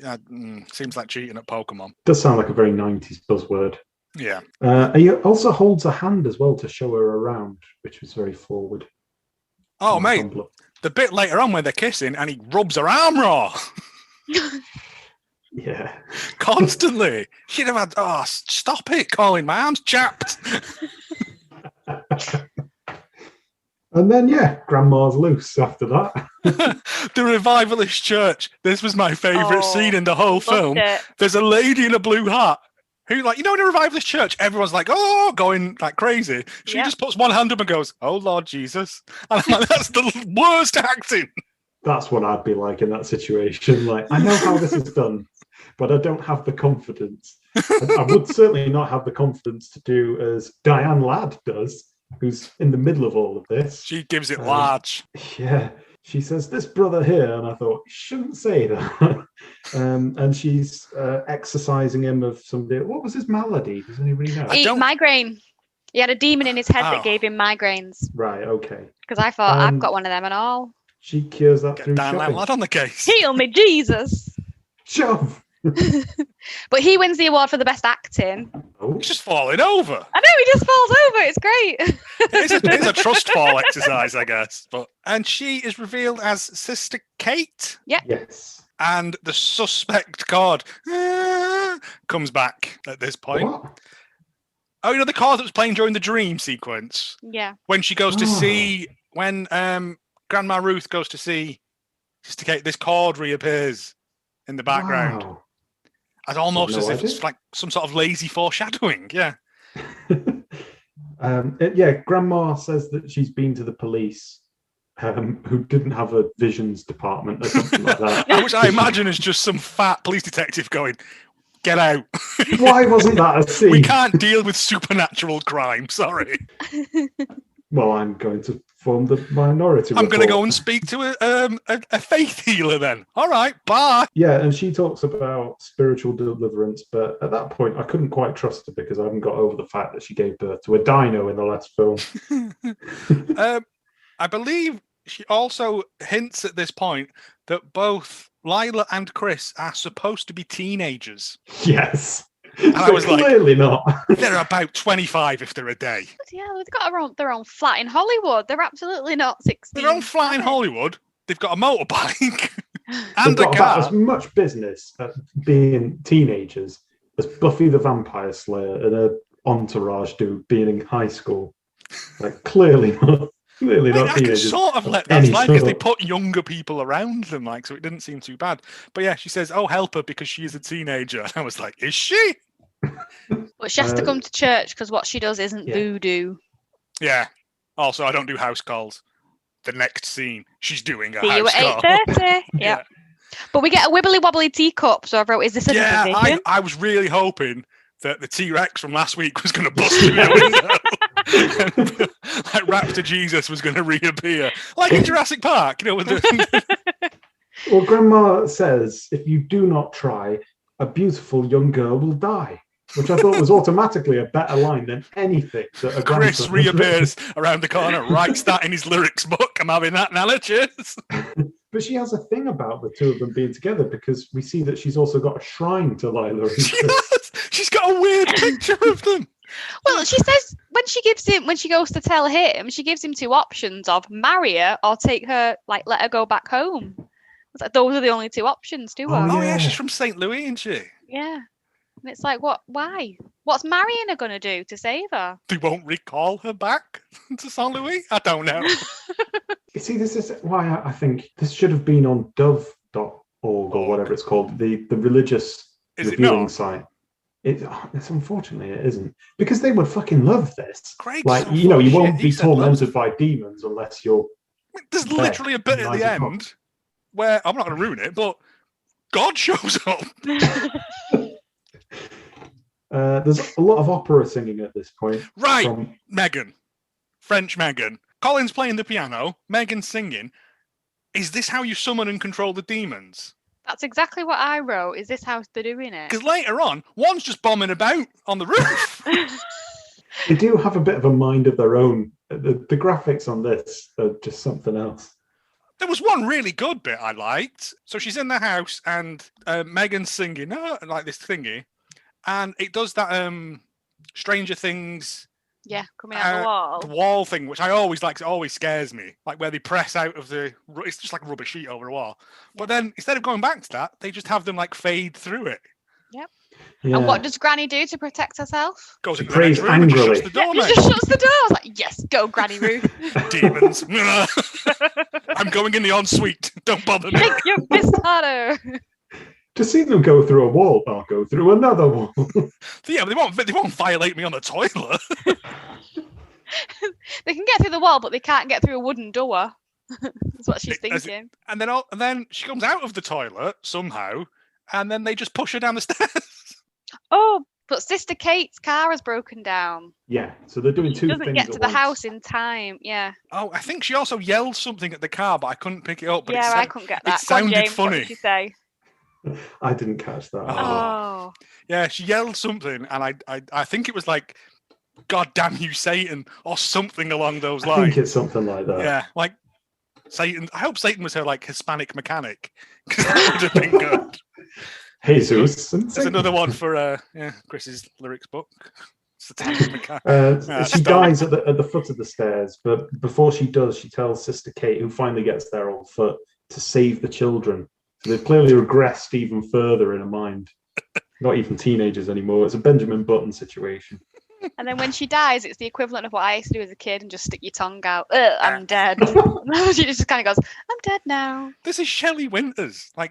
seems like cheating at Pokemon. Does sound like a very 90s buzzword. Yeah. He also holds a hand as well to show her around, which was very forward. Oh, mate. The bit later on when they're kissing and he rubs her arm raw. Yeah. Constantly. She'd have had, stop it, Colin. My arm's chapped. And then, Grandma's loose after that. The revivalist church. This was my favourite scene in the whole film. There's a lady in a blue hat who, like, in a revivalist church, everyone's like, going like crazy. She just puts one hand up and goes, oh, Lord Jesus. And I'm like, that's the worst acting. That's what I'd be like in that situation. Like, I know how this is done, but I don't have the confidence. I would certainly not have the confidence to do as Diane Ladd does, who's in the middle of all of this. She gives it large. Yeah. She says, this brother here, and I thought, you shouldn't say that. And she's exercising him of somebody. What was his malady? Does anybody know? Migraine. He had a demon in his head that gave him migraines. Right, okay. Because I thought, I've got one of them and all. She cures that through Dan shopping. Lad on the case. Heal me, Jesus. Shove. But he wins the award for the best acting. He's just falling over. I know, he just falls over. It's great. It's a trust fall exercise, I guess. And she is revealed as Sister Kate. Yeah. Yes. And the suspect card comes back at this point. What? Oh, the card that was playing during the dream sequence. Yeah. When she goes to see, when Grandma Ruth goes to see Sister Kate, this chord reappears in the background. Wow. As almost as if it's like some sort of lazy foreshadowing. Yeah. Grandma says that she's been to the police, who didn't have a visions department or something like that. Which I imagine is just some fat police detective going, get out. Why wasn't that a scene? We can't deal with supernatural crime, sorry. Well, I'm going to form the minority report. I'm going to go and speak to a faith healer then. All right, bye. Yeah, and she talks about spiritual deliverance, but at that point, I couldn't quite trust her because I haven't got over the fact that she gave birth to a dino in the last film. I believe she also hints at this point that both Lila and Chris are supposed to be teenagers. Yes. And I was clearly like, not. They're about 25 if they're a day. Yeah, they've got their own flat in Hollywood. They're absolutely not 16. Their own flat in Hollywood. They've got a motorbike They've and got a car. about as much business at being teenagers as Buffy the Vampire Slayer and her entourage do being in high school. Like clearly not I can teenagers. sort of let that slide because they put younger people around them, like, so it didn't seem too bad. But yeah, she says, "Oh, help her because she is a teenager." And I was like, "Is she?" But she has to come to church because what she does isn't voodoo. Yeah. Also, I don't do house calls. The next scene, she's doing a See you house at call. 8:30. Yep. But we get a wibbly wobbly teacup, so I wrote, "Is this a vision?" I was really hoping that the T-Rex from last week was going to bust through the window. And, like Raptor Jesus was going to reappear, like in Jurassic Park, you know. With the... Well, Grandma says, if you do not try, a beautiful young girl will die, which I thought was automatically a better line than anything that a Chris grandson has reappears around the corner, writes that in his lyrics book. I'm having that now, cheers. But she has a thing about the two of them being together because we see that she's also got a shrine to Lila. She's got a weird picture of them. Well, she says when she goes to tell him, she gives him two options of marry her or take her, like, let her go back home. It's like, those are the only two options to her. Oh yeah, she's from St. Louis, isn't she? Yeah. And it's like, what? Why? What's marrying her going to do to save her? They won't recall her back to St. Louis? I don't know. You see, this is why I think this should have been on dove.org or whatever it's called, the religious reviewing site. It's unfortunately it isn't, because they would fucking love this. Craig's like, so you know, you full of won't shit. be He said tormented by demons unless you're. There's literally a bit at the end where I'm not going to ruin it, but God shows up. There's a lot of opera singing at this point. Right, Megan, French Megan. Colin's playing the piano, Megan's singing. Is this how you summon and control the demons? That's exactly what I wrote. Is this how they're doing it? Because later on, one's just bombing about on the roof. They do have a bit of a mind of their own. The graphics on this are just something else. There was one really good bit I liked. So she's in the house and Megan's singing, like this thingy. And it does that Stranger Things... Yeah, coming out the wall. The wall thing, which I always like, it always scares me. Like where they press out of the... It's just like a rubber sheet over a wall. But then, instead of going back to that, they just have them like fade through it. Yep. Yeah. And what does Granny do to protect herself? Goes into prays the next room and angrily. shuts the door, She mate. just shuts the door. I was like, yes, go, Granny Ruth. Demons. I'm going in the ensuite. Don't bother me. Make your fist harder. To see them go through a wall, I'll go through another wall. Yeah, but they won't violate me on the toilet. They can get through the wall, but they can't get through a wooden door. That's what she's thinking. And then she comes out of the toilet somehow, and then they just push her down the stairs. Oh, but Sister Kate's car has broken down. Yeah, so they're doing two things. She doesn't get to at the once. house in time. Yeah. Oh, I think she also yelled something at the car, but I couldn't pick it up. But I couldn't get that. It sounded James, funny. What did she say? I didn't catch that. Oh. Yeah, she yelled something, and I think it was like, "God damn you, Satan," or something along those lines. I think it's something like that. Yeah, like Satan. I hope Satan was her like Hispanic mechanic, because that would have been good. Jesus. There's another one for Chris's lyrics book. Satanic mechanic. She dies at the foot of the stairs, but before she does, she tells Sister Kate, who finally gets there on foot, to save the children. So they've clearly regressed even further in her mind. Not even teenagers anymore. It's a Benjamin Button situation. And then when she dies, it's the equivalent of what I used to do as a kid and just stick your tongue out. I'm dead. She just kind of goes, I'm dead now. This is Shelley Winters, like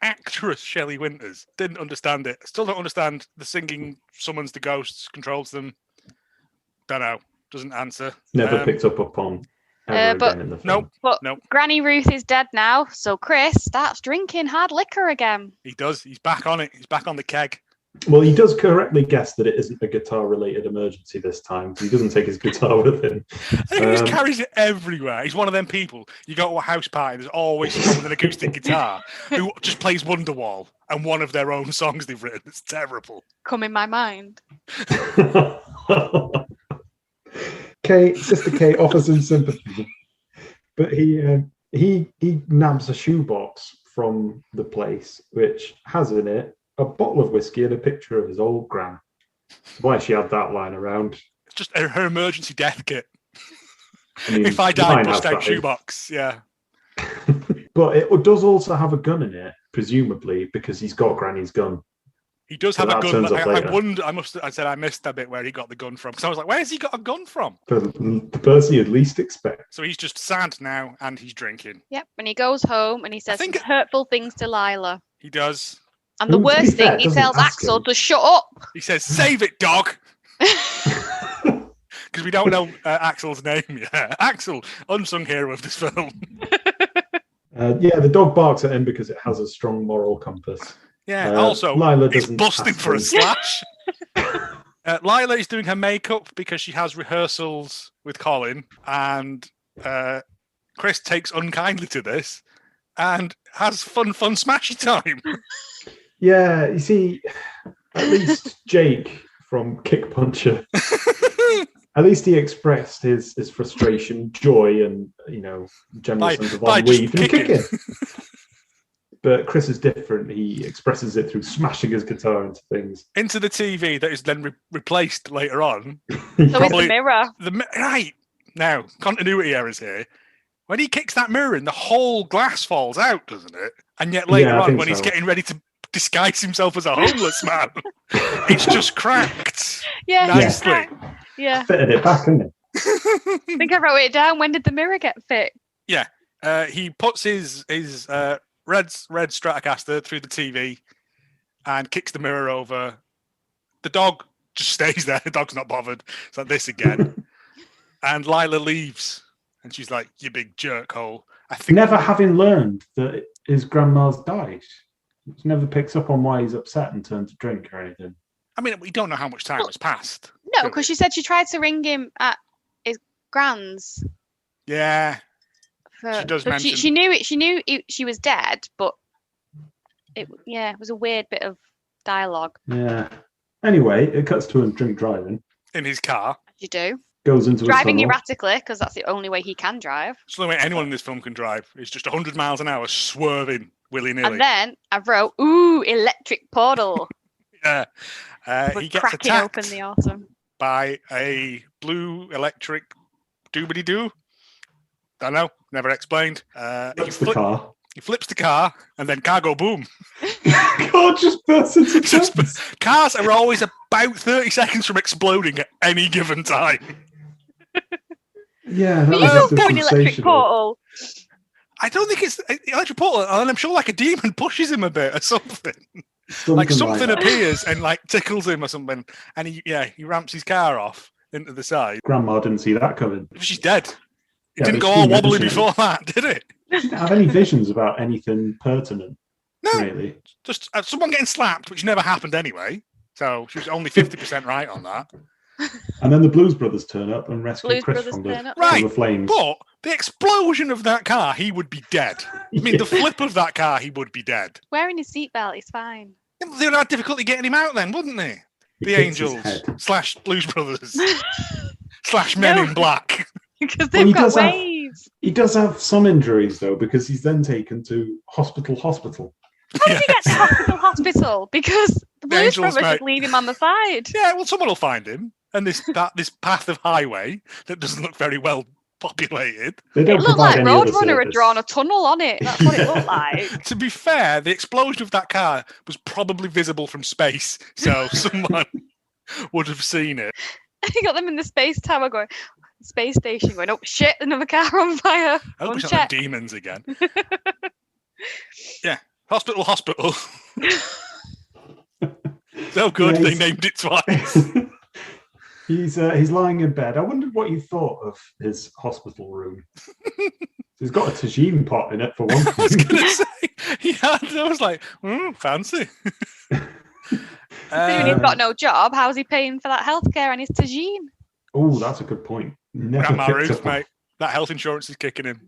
actress Shelley Winters. Didn't understand it. Still don't understand the singing summons the ghosts, controls them. Don't know. Doesn't answer. Never picked up upon. Again in the film. Nope. Granny Ruth is dead now, so Chris starts drinking hard liquor again. He does. He's back on it. He's back on the keg. Well, he does correctly guess that it isn't a guitar-related emergency this time. He doesn't take his guitar with him. He just carries it everywhere. He's one of them people. You go to a house party, there's always someone with an acoustic guitar who just plays Wonderwall and one of their own songs they've written. It's terrible. Come in my mind. Sister Kate offers him sympathy, but he nabs a shoebox from the place, which has in it a bottle of whiskey and a picture of his old gran. Why she had that lying around? It's just her emergency death kit. I mean, if I die, bust out shoebox. Yeah. But it does also have a gun in it, presumably because he's got Granny's gun. He does So have a that gun. turns up I later. wonder. I said I missed a bit where he got the gun from because I was like, "Where's he got a gun from?" The person you'd least expect. So he's just sad now, and he's drinking. Yep. And he goes home and he says some hurtful things to Lila. He does. And the Who, to be worst fair, thing, he doesn't tells ask Axel him. to shut up. He says, "Save it, dog." Because we don't know Axel's name yet. Axel, unsung hero of this film. Yeah, the dog barks at him because it has a strong moral compass. Yeah, also, Lila he's doesn't busting ask for a him. slash. Lila is doing her makeup because she has rehearsals with Colin, and Chris takes unkindly to this and has fun smashy time. Yeah, you see, at least Jake from Kick Puncher, at least he expressed his frustration, joy, and general sense of ennui through kicking. But Chris is different. He expresses it through smashing his guitar into things. Into the TV that is then replaced later on. So it's the mirror. Right. Now, continuity errors here. When he kicks that mirror in, the whole glass falls out, doesn't it? And yet later on, when he's getting ready to disguise himself as a homeless man, it's just cracked. Yeah, nicely. Yeah. Fitted it back, isn't it? I think I wrote it down. When did the mirror get fit? Yeah. He puts his red Stratocaster through the TV and kicks the mirror over. The dog just stays there. The dog's not bothered. It's like this again. And Lila leaves. And she's like, "You big jerkhole." Never having learned that his grandma's died. He never picks up on why he's upset and turned to drink or anything. I mean, we don't know how much time has passed. No, because she said she tried to ring him at his grand's. Yeah. She does mention. She knew it. She knew she was dead, but it was a weird bit of dialogue. Yeah. Anyway, it cuts to him drink driving. In his car. As you do. Goes into driving a tunnel. erratically because that's the only way he can drive. It's the only way anyone in this film can drive. It's just 100 miles an hour swerving willy-nilly. And then I wrote, "Ooh, electric portal." Yeah. He gets cracking attacked open the autumn by a blue electric doobity-doo. Don't know. Never explained. Flips the car. He flips the car, and then car go boom. Car just bursts into flames. Cars are always about 30 seconds from exploding at any given time. Yeah, that you was don't put an electric portal. I don't think it's electric portal, and I'm sure like a demon pushes him a bit or something. Something appears and like tickles him or something, and he ramps his car off into the side. Grandma didn't see that coming. She's dead. It Yeah, didn't but go she all wobbly mentioned before that, did it? She didn't have any visions about anything pertinent. No, really. Just someone getting slapped, which never happened anyway. So she was only 50% right on that. And then the Blues Brothers turn up and rescue Chris from the flames. But the explosion of that car, he would be dead. I mean, the flip of that car, he would be dead. Wearing his seatbelt, he's fine. They would have difficulty getting him out then, wouldn't they? The Angels / Blues Brothers / Men in Black. Because they've got waves. He does have some injuries though, because he's then taken to hospital. How did he get to hospital? Because the Blues Brothers just leave him on the side. Yeah, well, someone will find him. And this path of highway that doesn't look very well populated. It looked like Roadrunner had drawn a tunnel on it. That's what it looked like. To be fair, the explosion of that car was probably visible from space, so someone would have seen it. You got them in the space station going, "Oh shit, another car on fire." I hope it's not the demons again. Yeah, hospital. So good, they named it twice. He's lying in bed. I wondered what you thought of his hospital room. He's got a tagine pot in it for one thing. I was going to say, I was like, fancy. He's got no job. How's he paying for that healthcare and his tagine? Oh, that's a good point. Grandma Ruth, mate. That health insurance is kicking in.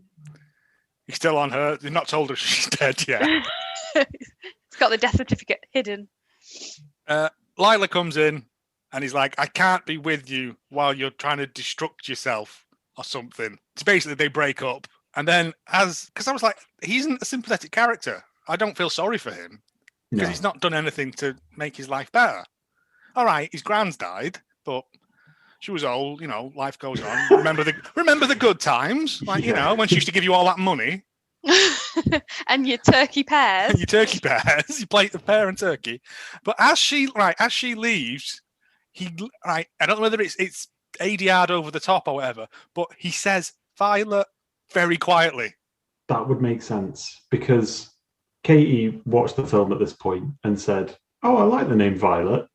He's still on her. They've not told her she's dead yet. He's got the death certificate hidden. Lila comes in and he's like, "I can't be with you while you're trying to destruct yourself or something." So basically they break up. And then because I was like, he isn't a sympathetic character. I don't feel sorry for him because he's not done anything to make his life better. All right, his grand's died, but she was old, life goes on. Remember the good times, when she used to give you all that money. And your turkey pears. Your turkey pears, you plate the pear and turkey. But as she leaves, I don't know whether it's ADR'd over the top or whatever, but he says Violet very quietly. That would make sense because Katie watched the film at this point and said, "Oh, I like the name Violet."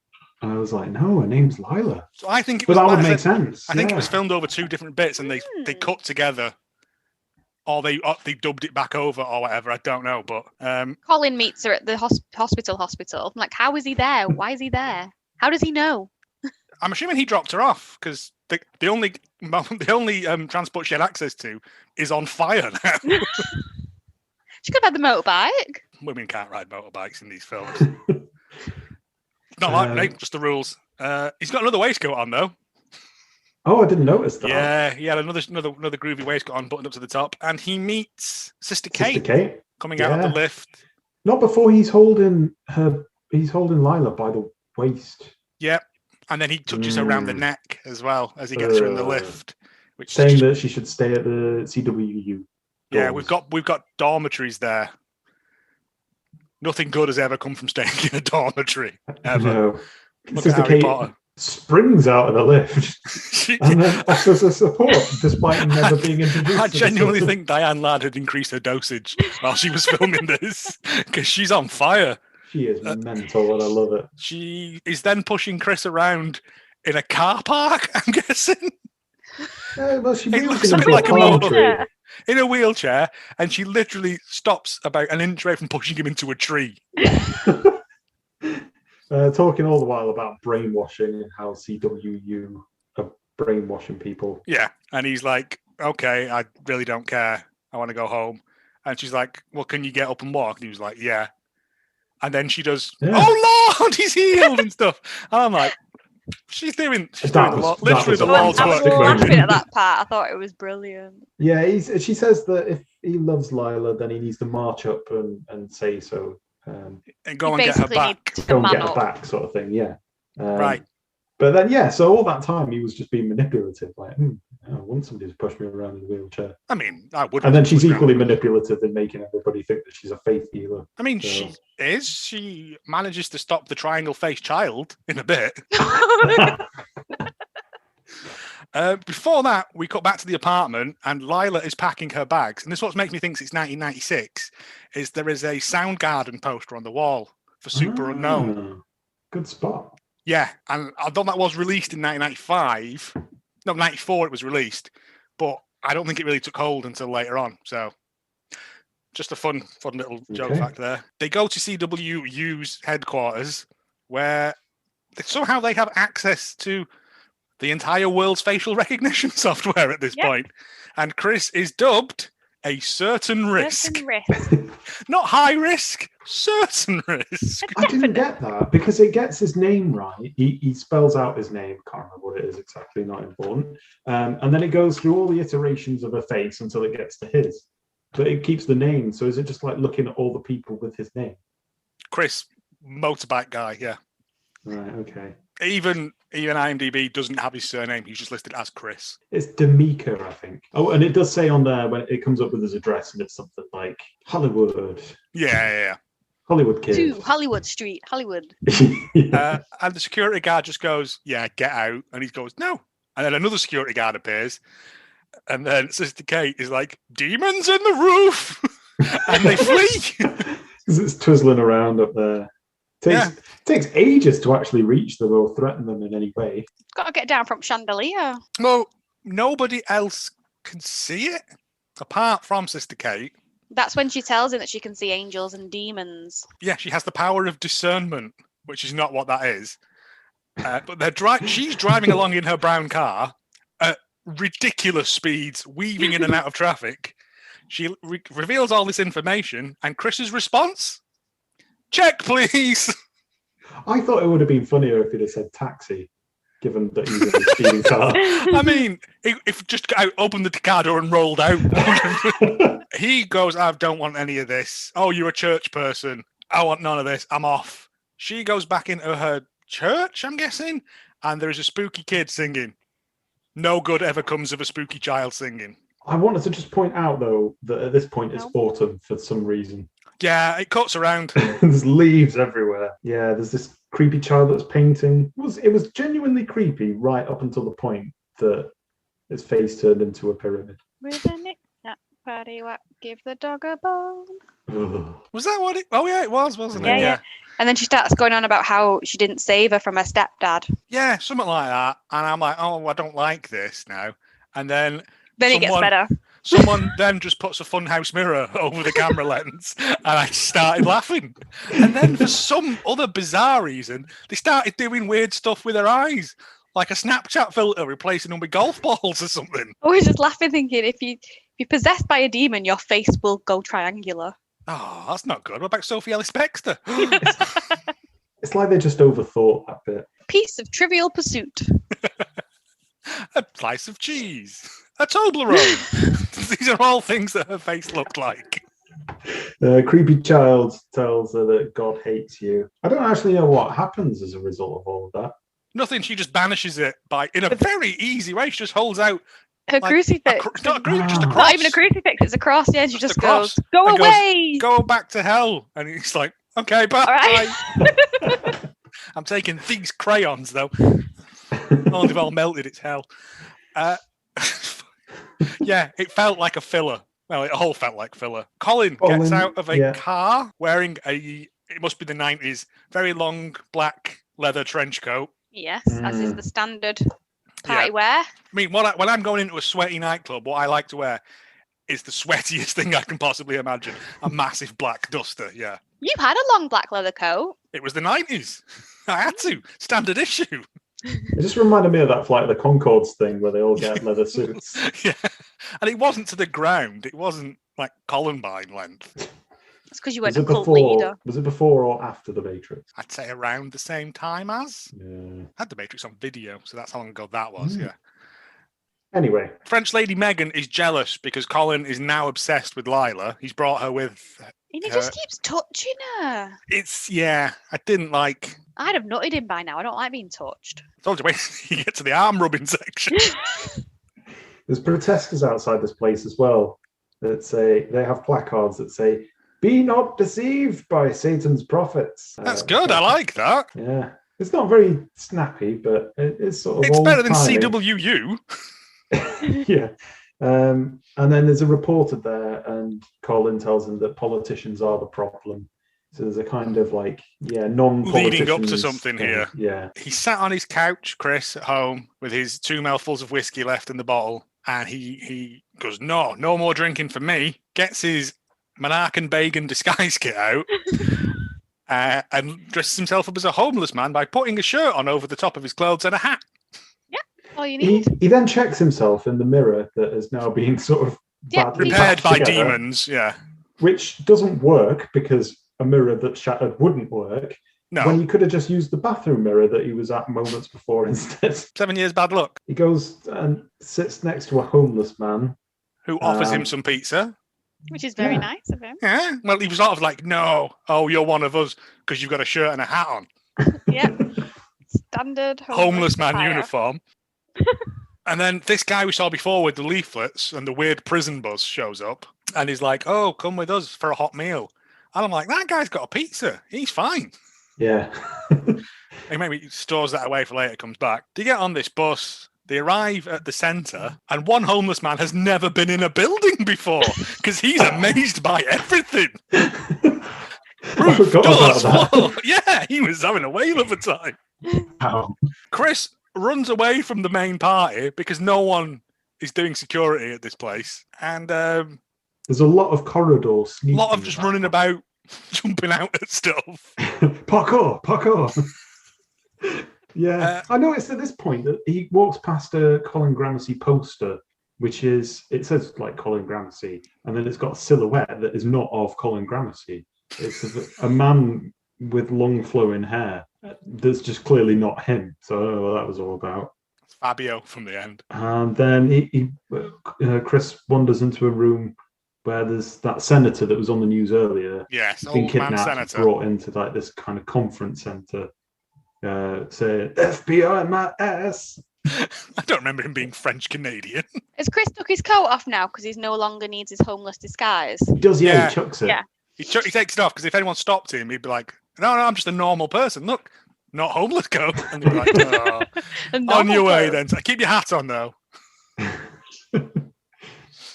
And I was like, "No, her name's Lila." So I think it but was, that would make sense. I think it was filmed over two different bits and they cut together. Or they dubbed it back over or whatever. I don't know, but Colin meets her at the hospital. I'm like, how is he there? Why is he there? How does he know? I'm assuming he dropped her off because the only transport she had access to is on fire now. She could have had the motorbike. Women can't ride motorbikes in these films. Not like just the rules. He's got another waistcoat on though. Oh, I didn't notice that. Yeah, he had another groovy waistcoat on, buttoned up to the top, and he meets Sister Kate coming out of the lift. Not before he's holding her. He's holding Lila by the waist. Yeah, and then he touches her around the neck as well as he gets her in the lift, which saying that she should stay at the CWU. Yeah, we've got dormitories there. Nothing good has ever come from staying in a dormitory ever. No. Look at Harry Potter. Springs out of the lift and then offers her support despite never being introduced. I genuinely think Diane Ladd had increased her dosage while she was filming this because she's on fire. She is mental and I love it. She is then pushing Chris around in a car park, I'm guessing. Well, she it looks a bit like a motor in a wheelchair, and she literally stops about an inch away from pushing him into a tree. Talking all the while about brainwashing and how CWU are brainwashing people. Yeah, and he's like, "Okay, I really don't care. I want to go home." And she's like, "Well, can you get up and walk?" And he was like, "Yeah." And then she does, "Oh Lord, he's healed," and stuff. And I'm like, she's doing literally the Lord's work. I was laughing at that part. I thought it was brilliant. Yeah, she says that if he loves Lila, then he needs to march up and say so. And go and get her back. Go and get her back, sort of thing, yeah. Right. But then, so all that time he was just being manipulative. Like, I want somebody to push me around in a wheelchair. I mean, I would. And then she's equally manipulative in making everybody think that she's a faith healer. I mean, she is. She manages to stop the triangle-faced child in a bit. Before that, we cut back to the apartment, and Lila is packing her bags. And this is what makes me think it's 1996. Is there is a Soundgarden poster on the wall for Super Unknown? Good spot. Yeah, and although that was released in 1995, no, 94 it was released, but I don't think it really took hold until later on. So, just a fun little joke fact there. They go to CWU's headquarters, where somehow they have access to the entire world's facial recognition software at this point. And Chris is dubbed a certain risk. Not high risk, certain risk. I didn't get that because it gets his name right. He spells out his name. Can't remember what it is exactly, not important. And then it goes through all the iterations of a face until it gets to his. But it keeps the name. So is it just like looking at all the people with his name? Chris, motorbike guy, yeah. Right, okay. Even IMDb doesn't have his surname. He's just listed as Chris. It's D'Amico, I think. Oh, and it does say on there when it comes up with his address, and it's something like Hollywood. Yeah. Hollywood kid. 2 Hollywood Street, Hollywood. And the security guard just goes, "Yeah, get out." And he goes, "No." And then another security guard appears. And then Sister Kate is like, "Demons in the roof." And they flee. Because it's twizzling around up there. Takes ages to actually reach them or threaten them in any way. Got to get down from chandelier. Well, nobody else can see it apart from Sister Kate. That's when she tells him that she can see angels and demons. Yeah, she has the power of discernment, which is not what that is. But she's driving along in her brown car at ridiculous speeds, weaving in and out of traffic. She reveals all this information, and Chris's response? Check, please. I thought it would have been funnier if he'd have said taxi, given that he's in a speeding car. I mean, if just opened the car door and rolled out. He goes, "I don't want any of this. Oh, you're a church person. I want none of this. I'm off." She goes back into her church, I'm guessing, and there's a spooky kid singing. No good ever comes of a spooky child singing. I wanted to just point out, though, that at this point it's autumn for some reason. Yeah, it cuts around. There's leaves everywhere. Yeah, there's this creepy child that's painting. It was genuinely creepy right up until the point that its face turned into a pyramid. With a knick-knack, paddywhack, give the dog a bone. Was that what it... Oh, yeah, it was, wasn't it? Yeah. And then she starts going on about how she didn't save her from her stepdad. Yeah, something like that. And I'm like, oh, I don't like this now. And then it gets better. Someone then just puts a funhouse mirror over the camera lens, and I started laughing. And then for some other bizarre reason, they started doing weird stuff with their eyes, like a Snapchat filter replacing them with golf balls or something. I was just laughing, thinking if you're possessed by a demon, your face will go triangular. Oh, that's not good. What about Sophie Ellis-Bextor? It's like they just overthought that bit. Piece of Trivial Pursuit. A slice of cheese. A Toblerone. These are all things that her face looked like. The creepy child tells her that God hates you. I don't actually know what happens as a result of all of that. Nothing. She just banishes it in a very easy way. She just holds out her crucifix. Not a crucifix, just a cross. Not even a crucifix. It's a cross. Yeah, she just goes, "Go away, go back to hell." And he's like, "Okay, bye." All right. I'm taking these crayons though. Oh, they've all melted. It's hell. Yeah, it felt like a filler. Well, it all felt like filler. Colin gets out of a car wearing it must be the 90s, very long black leather trench coat. Yes, as is the standard party wear. I mean, when I'm going into a sweaty nightclub, what I like to wear is the sweatiest thing I can possibly imagine. A massive black duster, yeah. You had a long black leather coat. It was the 90s. I had to. Standard issue. It just reminded me of that Flight of the Conchords thing where they all get leather suits. Yeah. And it wasn't to the ground. It wasn't like Columbine length. It's because you weren't a cult leader. Was it before or after The Matrix? I'd say around the same time as. Yeah. I had The Matrix on video, so that's how long ago that was, yeah. Anyway. French lady Megan is jealous because Colin is now obsessed with Lila. He's brought her with... And he just keeps touching her. I didn't like... I'd have nutted him by now. I don't like being touched. I told you, wait till you get to the arm rubbing section. There's protesters outside this place as well that say, they have placards that say, "Be not deceived by Satan's prophets." That's good. I like that. Yeah. It's not very snappy, but it's sort of... It's better than CWU. Yeah. And then there's a reporter there, and Colin tells him that politicians are the problem. So there's a kind of non-politicians... leading up to something here. Yeah. He sat on his couch, Chris, at home, with his 2 mouthfuls of whiskey left in the bottle, and he goes, no more drinking for me, gets his Monarch and Bacon disguise kit out, and dresses himself up as a homeless man by putting a shirt on over the top of his clothes and a hat. All you need. He then checks himself in the mirror that is now being sort of repaired by demons, which doesn't work because a mirror that's shattered wouldn't work. No. When he could have just used the bathroom mirror that he was at moments before instead. 7 years bad luck. He goes and sits next to a homeless man who offers him some pizza. Which is very nice of him. Yeah. Well, he was sort of like, no, you're one of us because you've got a shirt and a hat on. Yeah. Standard homeless man uniform. And then this guy we saw before with the leaflets and the weird prison bus shows up and he's like, oh, come with us for a hot meal. And I'm like, that guy's got a pizza. He's fine. Yeah. He maybe stores that away for later, comes back. They get on this bus. They arrive at the centre, and one homeless man has never been in a building before because he's amazed by everything. Roof, doors, floor. Yeah, he was having a whale of a time. Wow. Chris runs away from the main party because no one is doing security at this place. And there's a lot of corridor sneaking. A lot of just running about, jumping out at stuff. Parkour. Yeah, I noticed at this point that he walks past a Colin Gramercy poster, which it says like Colin Gramercy, and then it's got a silhouette that is not of Colin Gramercy. It's a man with long flowing hair that's just clearly not him. So I don't know what that was all about. It's Fabio from the end. And then Chris wanders into a room where there's that senator that was on the news earlier. Yes, he's been kidnapped, senator. Brought into this kind of conference center. Say FBI my ass. I don't remember him being French Canadian. Has Chris took his coat off now because he no longer needs his homeless disguise? He does, yeah, Yeah. he chucks it. Yeah. He takes it off because if anyone stopped him, he'd be like, "No, I'm just a normal person. Look, not homeless coat." And they'd be like, "Oh, on your way then. So keep your hat on though."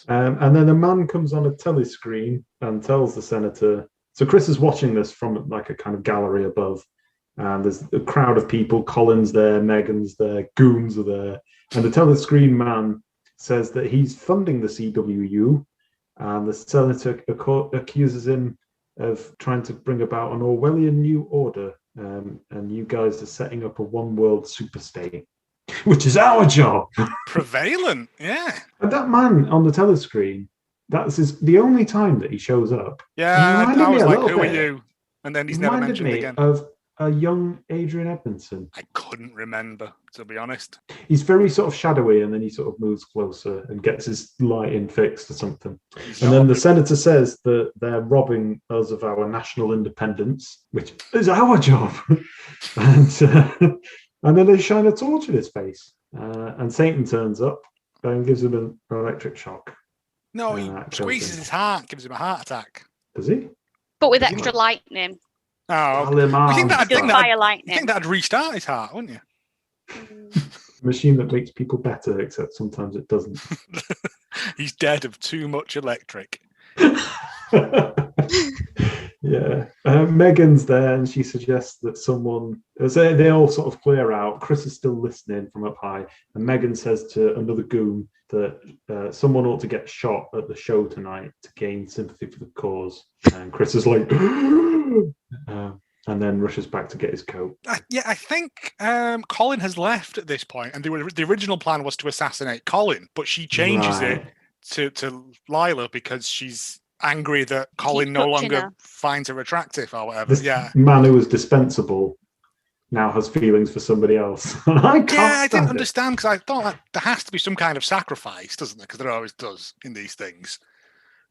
And then a man comes on a telescreen and tells the senator. So Chris is watching this from like a kind of gallery above, and there's a crowd of people. Colin's there, Megan's there, goons are there, and the telescreen man says that he's funding the CWU, and the senator accuses him of trying to bring about an Orwellian new order, and you guys are setting up a one-world superstate, which is our job. Prevalent, yeah. And that man on the telescreen, that's the only time that he shows up. Yeah, Reminded I me was a like, little "Who are bit. you?" And then he's never Reminded mentioned me again. of a young Adrian Edmondson. I couldn't remember, to be honest. He's very sort of shadowy, and then he sort of moves closer and gets his lighting fixed or something. He's And not then the a- senator says that they're robbing us of our national independence, which is our job. And then they shine a torch in his face. And Satan turns up and gives him an electric shock. No, he kills squeezes him. his heart, gives him a heart attack. Does he? But with Does he extra not? lightning. Oh, Tell him you think arms, that? lad. Fire You lightning. think that'd restart his heart, wouldn't you? Machine that makes people better, except sometimes it doesn't. He's dead of too much electric. Yeah. Megan's there, and she suggests that someone, as they all sort of clear out, Chris is still listening from up high, and Megan says to another goon that someone ought to get shot at the show tonight to gain sympathy for the cause. And Chris is like, and then rushes back to get his coat. I think Colin has left at this point, and the original plan was to assassinate Colin, but she changes Right. it to Lila because she's angry that Colin no touching longer her. finds her attractive or whatever. This Yeah. man who was dispensable now has feelings for somebody else. I can't Yeah, I stand didn't it. understand because I thought that there has to be some kind of sacrifice, doesn't there? Because there always does in these things.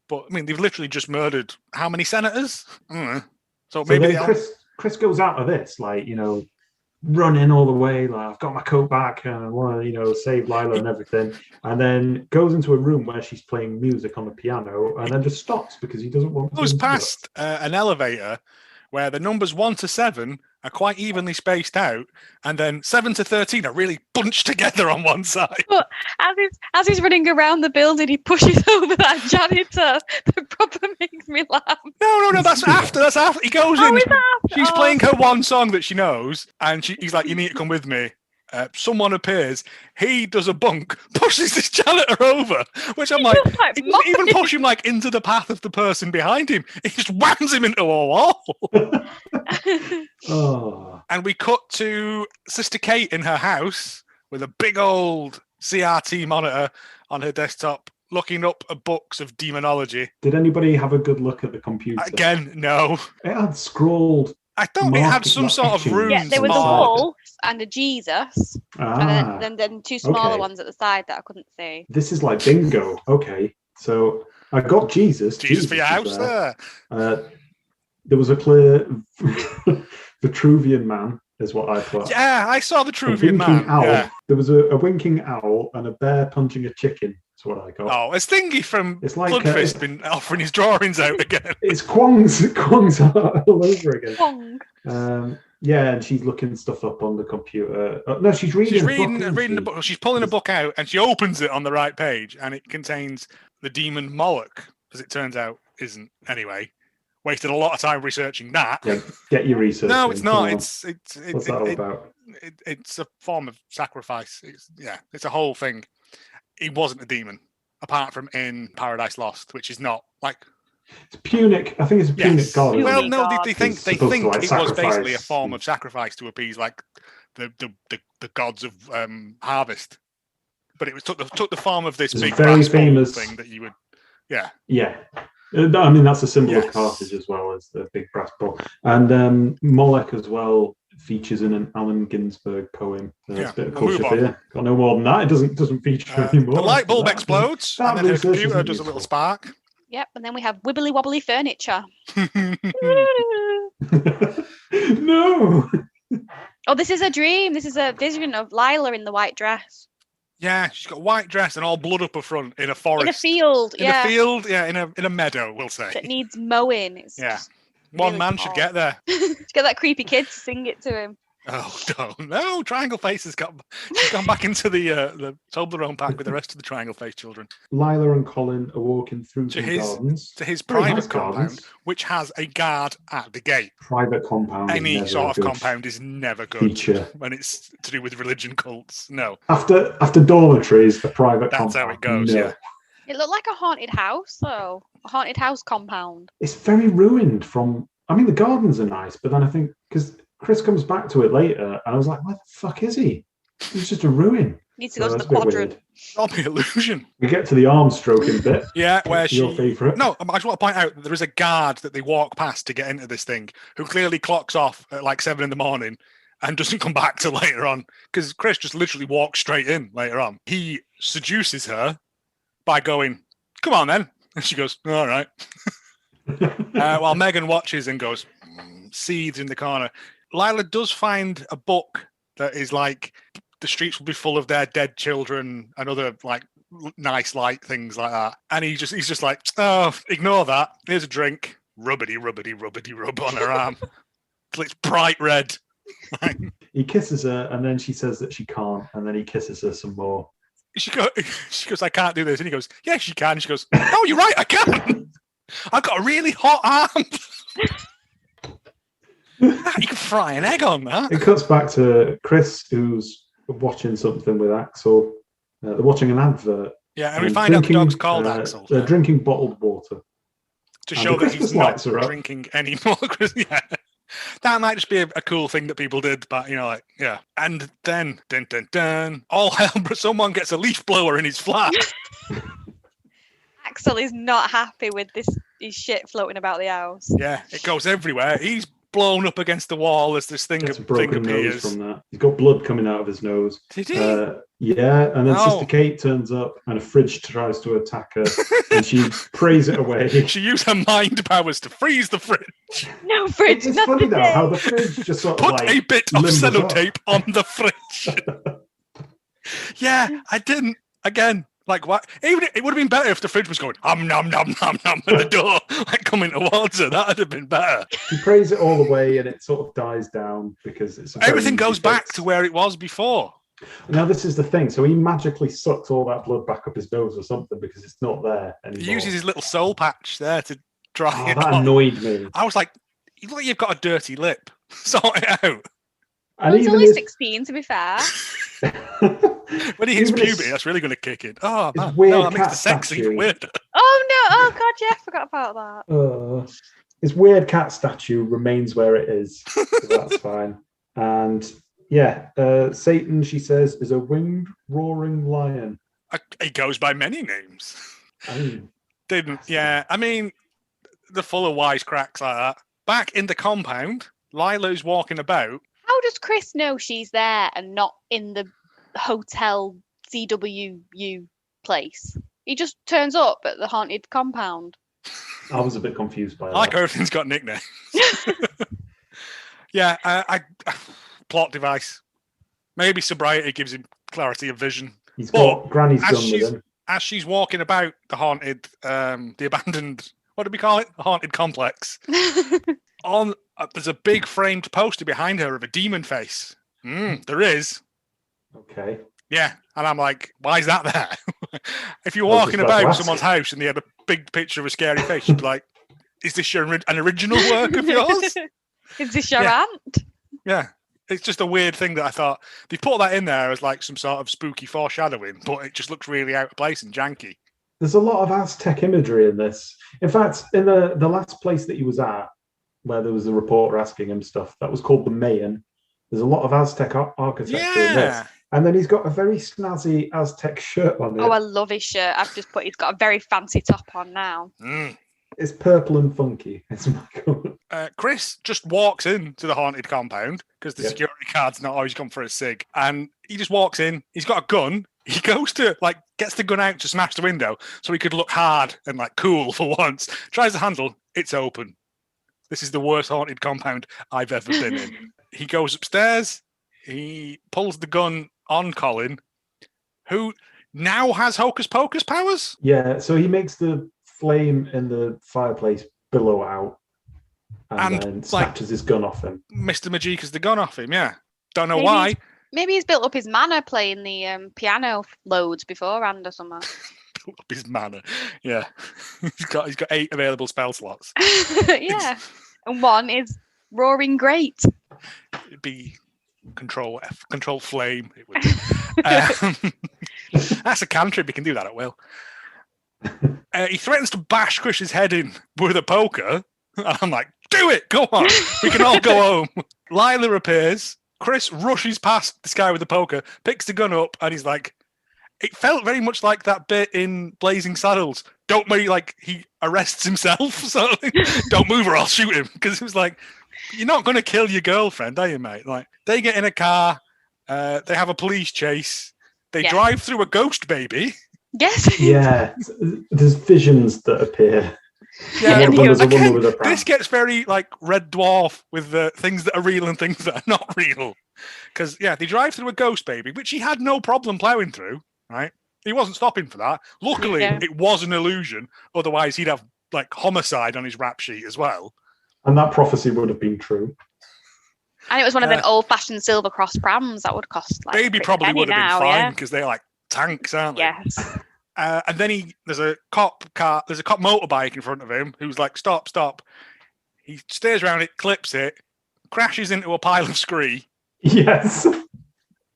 But I mean, they've literally just murdered how many senators? I don't know. So So maybe then they'll- Chris goes out of this, like, running all the way, like, I've got my coat back and I want to, save Lila and everything. And then goes into a room where she's playing music on the piano and then just stops because he doesn't want to. goes interrupt. past an elevator where the numbers 1 to 7 are quite evenly spaced out, and then 7 to 13 are really bunched together on one side. But as he's running around the building, he pushes over that janitor. That proper makes me laugh. No, that's after. That's after. He goes in. Is that after? She's Oh. playing her one song that she knows, and he's like, "You need to come with me." Someone appears. He does a bunk, pushes this janitor over, which I'm like, just, like, he doesn't even mocking. push him like into the path of the person behind him. He just whams him into a wall. Oh, And we cut to Sister Kate in her house with a big old CRT monitor on her desktop, looking up at books of demonology. did anybody have a good look at the computer? Again, no. It had scrolled. I thought it had Mark- some like sort of etchings. runes. Yeah, there was a inside. wolf and a Jesus, Ah, and then two smaller okay. ones at the side that I couldn't see. this is like bingo. Okay, so I got Jesus. Jesus for your is house there. there. There was a clear Vitruvian man, is what I thought. Yeah, I saw the A Truvian winking man. owl. Yeah. There was a winking owl and a bear punching a chicken. That's what I got. Oh, has Thingy from It's like, Bloodfist been offering his drawings out again? It's Kwong's all over again. Wong. Yeah, and she's looking stuff up on the computer. No, she's reading. She's a book, reading isn't the she? book. She's pulling a book out and she opens it on the right page, and it contains the demon Moloch, as it turns out, isn't. Anyway, wasted a lot of time researching that. Yeah, get your research. No, in, it's come not. on. It's What's that all about? it's a form of sacrifice. It's a whole thing. He wasn't a demon, apart from in Paradise Lost, which is not like. It's Punic. I think it's a Punic Yes. god. isn't Well, it? no, God. they think It's supposed to, like, it was basically a sacrifice. form of sacrifice to appease like the gods of harvest. But it was took the form of this It's big very brass ball famous. thing that you would. Yeah. Yeah. I mean, that's a symbol Yes. of Carthage as well as the big brass ball. And Moloch as well features in an Allen Ginsberg poem. Yeah, It's a bit of we'll move culture on. there. Got no more than that. It doesn't feature anymore. The light bulb That- explodes, that and then her research computer isn't does a little useful. spark. Yep, and then we have wibbly wobbly furniture. No. Oh, this is a dream. This is a vision of Lila in the white dress. Yeah, she's got a white dress and all blood up her front in a forest. In a field, In a field, yeah, in a meadow, we'll say. That needs mowing. It's Yeah. just One really man should get there. Just get that creepy kid to sing it to him. Oh, don't. No, Triangle Face she's gone back into the Toblerone pack with the rest of the Triangle Face children. Lila and Colin are walking through some gardens. To his Very private nice compound, gardens. which has a guard at the gate. Private compound. Any sort of compound is never good feature. when it's to do with religion cults. No. After dormitories, a private compound. That's how it goes, no. yeah. It looked like a haunted house, though. A haunted house compound. It's very ruined from... I mean, the gardens are nice, but then I think... Because Chris comes back to it later, and I was like, where the fuck is he? He's just a ruin. Needs to go to that's the a bit quadrant. weird. Not the illusion. We get to the arm stroking bit. Yeah, where Your favourite. No, I just want to point out that there is a guard that they walk past to get into this thing who clearly clocks off at like 7 a.m. and doesn't come back till later on because Chris just literally walks straight in later on. He seduces her by going, "Come on then," and she goes, "All right." While Megan watches and goes, seethes in the corner. Lila does find a book that is like, the streets will be full of their dead children and other like nice light things like that. And he's just like, oh, ignore that. Here's a drink. Rubbity, rubbity, rubbity, rub on her arm. Till it's bright red. He kisses her, and then she says that she can't, and then he kisses her some more. She goes, I can't do this. And he goes, yes, you can. And she goes, no, you're right, I can. I've got a really hot arm. You can fry an egg on that. It cuts back to Chris, who's watching something with Axel. They're watching an advert. Yeah, and we find out the dog's called Axel. They're drinking bottled water. To show that he's not drinking anymore. Yeah. That might just be a cool thing that people did, but like, yeah. And then, dun dun dun, all hell, someone gets a leaf blower in his flat. Axel is not happy with his shit floating about the house. Yeah, it goes everywhere. He's blown up against the wall as this thing appears. From that. He's got blood coming out of his nose. Did he? Yeah, and then Sister Kate turns up and a fridge tries to attack her and she prays it away. She used her mind powers to freeze the fridge. No fridge, it's funny though how the fridge just sort of put a bit of sellotape on the fridge. Yeah, I didn't. Again, like what? Even it would have been better if the fridge was going nom nom nom nom at the door, like coming towards her. That would have been better. She prays it all away and it sort of dies down because it's everything goes back to where it was before. Now this is the thing. So he magically sucks all that blood back up his nose or something because it's not there anymore. He uses his little soul patch there to dry it that on. Annoyed me. I was like, you look like you've got a dirty lip. Sort it out. Well, he's only 16, to be fair. When he hits puberty, that's really going to kick in. Oh, man. Weird no, that makes the sex even weirder. Oh, no. Oh, God, yeah, I forgot about that. His weird cat statue remains where it is. So that's fine. And yeah, Satan, she says, is a winged roaring lion. He goes by many names. Oh, yeah, I mean, they're full of wisecracks like that. Back in the compound, Lila's walking about. How does Chris know she's there and not in the hotel CWU place? He just turns up at the haunted compound. I was a bit confused by that. I like everything's got nicknames. Yeah, I plot device. Maybe sobriety gives him clarity of vision. He's got Granny's gun with him. As she's walking about the haunted, the abandoned, what do we call it? The haunted complex. There's a big framed poster behind her of a demon face. There is. Okay. Yeah, and I'm like, why is that there? If you're walking about someone's house and they had a big picture of a scary face, you'd be like, is this an original work of yours? Is this your aunt? Yeah. It's just a weird thing that I thought they put that in there as like some sort of spooky foreshadowing, but it just looks really out of place and janky. There's a lot of Aztec imagery in this. In fact, in the last place that he was at, where there was a reporter asking him stuff, that was called the Mayan. There's a lot of Aztec architecture in this. And then he's got a very snazzy Aztec shirt on. Oh, I love his shirt. I've just put, he's got a very fancy top on now. It's purple and funky. It's my God. Chris just walks into the haunted compound because the security guard's not always gone for a cig. And he just walks in. He's got a gun. He goes to, gets the gun out to smash the window so he could look hard and, cool for once. Tries the handle. It's open. This is the worst haunted compound I've ever been in. He goes upstairs. he pulls the gun on Colin, who now has hocus pocus powers. Yeah, so he makes the flame in the fireplace billow out and then snatches his gun off him. Mr. Majika's the gun off him, yeah. Don't know Maybe why. Maybe he's built up his mana playing the piano loads beforehand or something. Built up his mana. Yeah. he's got 8 available spell slots. Yeah. And one is roaring great. It'd be control F, control flame. It would be. That's a cantrip. He can do that at will. He threatens to bash Chris's head in with a poker. And I'm like, do it. Go on. We can all go home. Lila appears. Chris rushes past this guy with the poker, picks the gun up, and he's like, it felt very much like that bit in Blazing Saddles. Don't move, like he arrests himself. So don't move or I'll shoot him. Because it was like, you're not going to kill your girlfriend, are you, mate? Like, they get in a car, they have a police chase, they drive through a ghost baby. Yes. Yeah, there's visions that appear. Yeah, again, this gets very like Red Dwarf with the things that are real and things that are not real. Because, they drive through a ghost baby, which he had no problem ploughing through, right? He wasn't stopping for that. Luckily, it was an illusion. Otherwise, he'd have like homicide on his rap sheet as well. And that prophecy would have been true. And it was one of them old-fashioned silver cross prams that would cost like baby probably would have been fine because they're like tanks, aren't they? Yes. And then there's a cop motorbike in front of him who's like, stop. He stares around it, clips it, crashes into a pile of scree. Yes.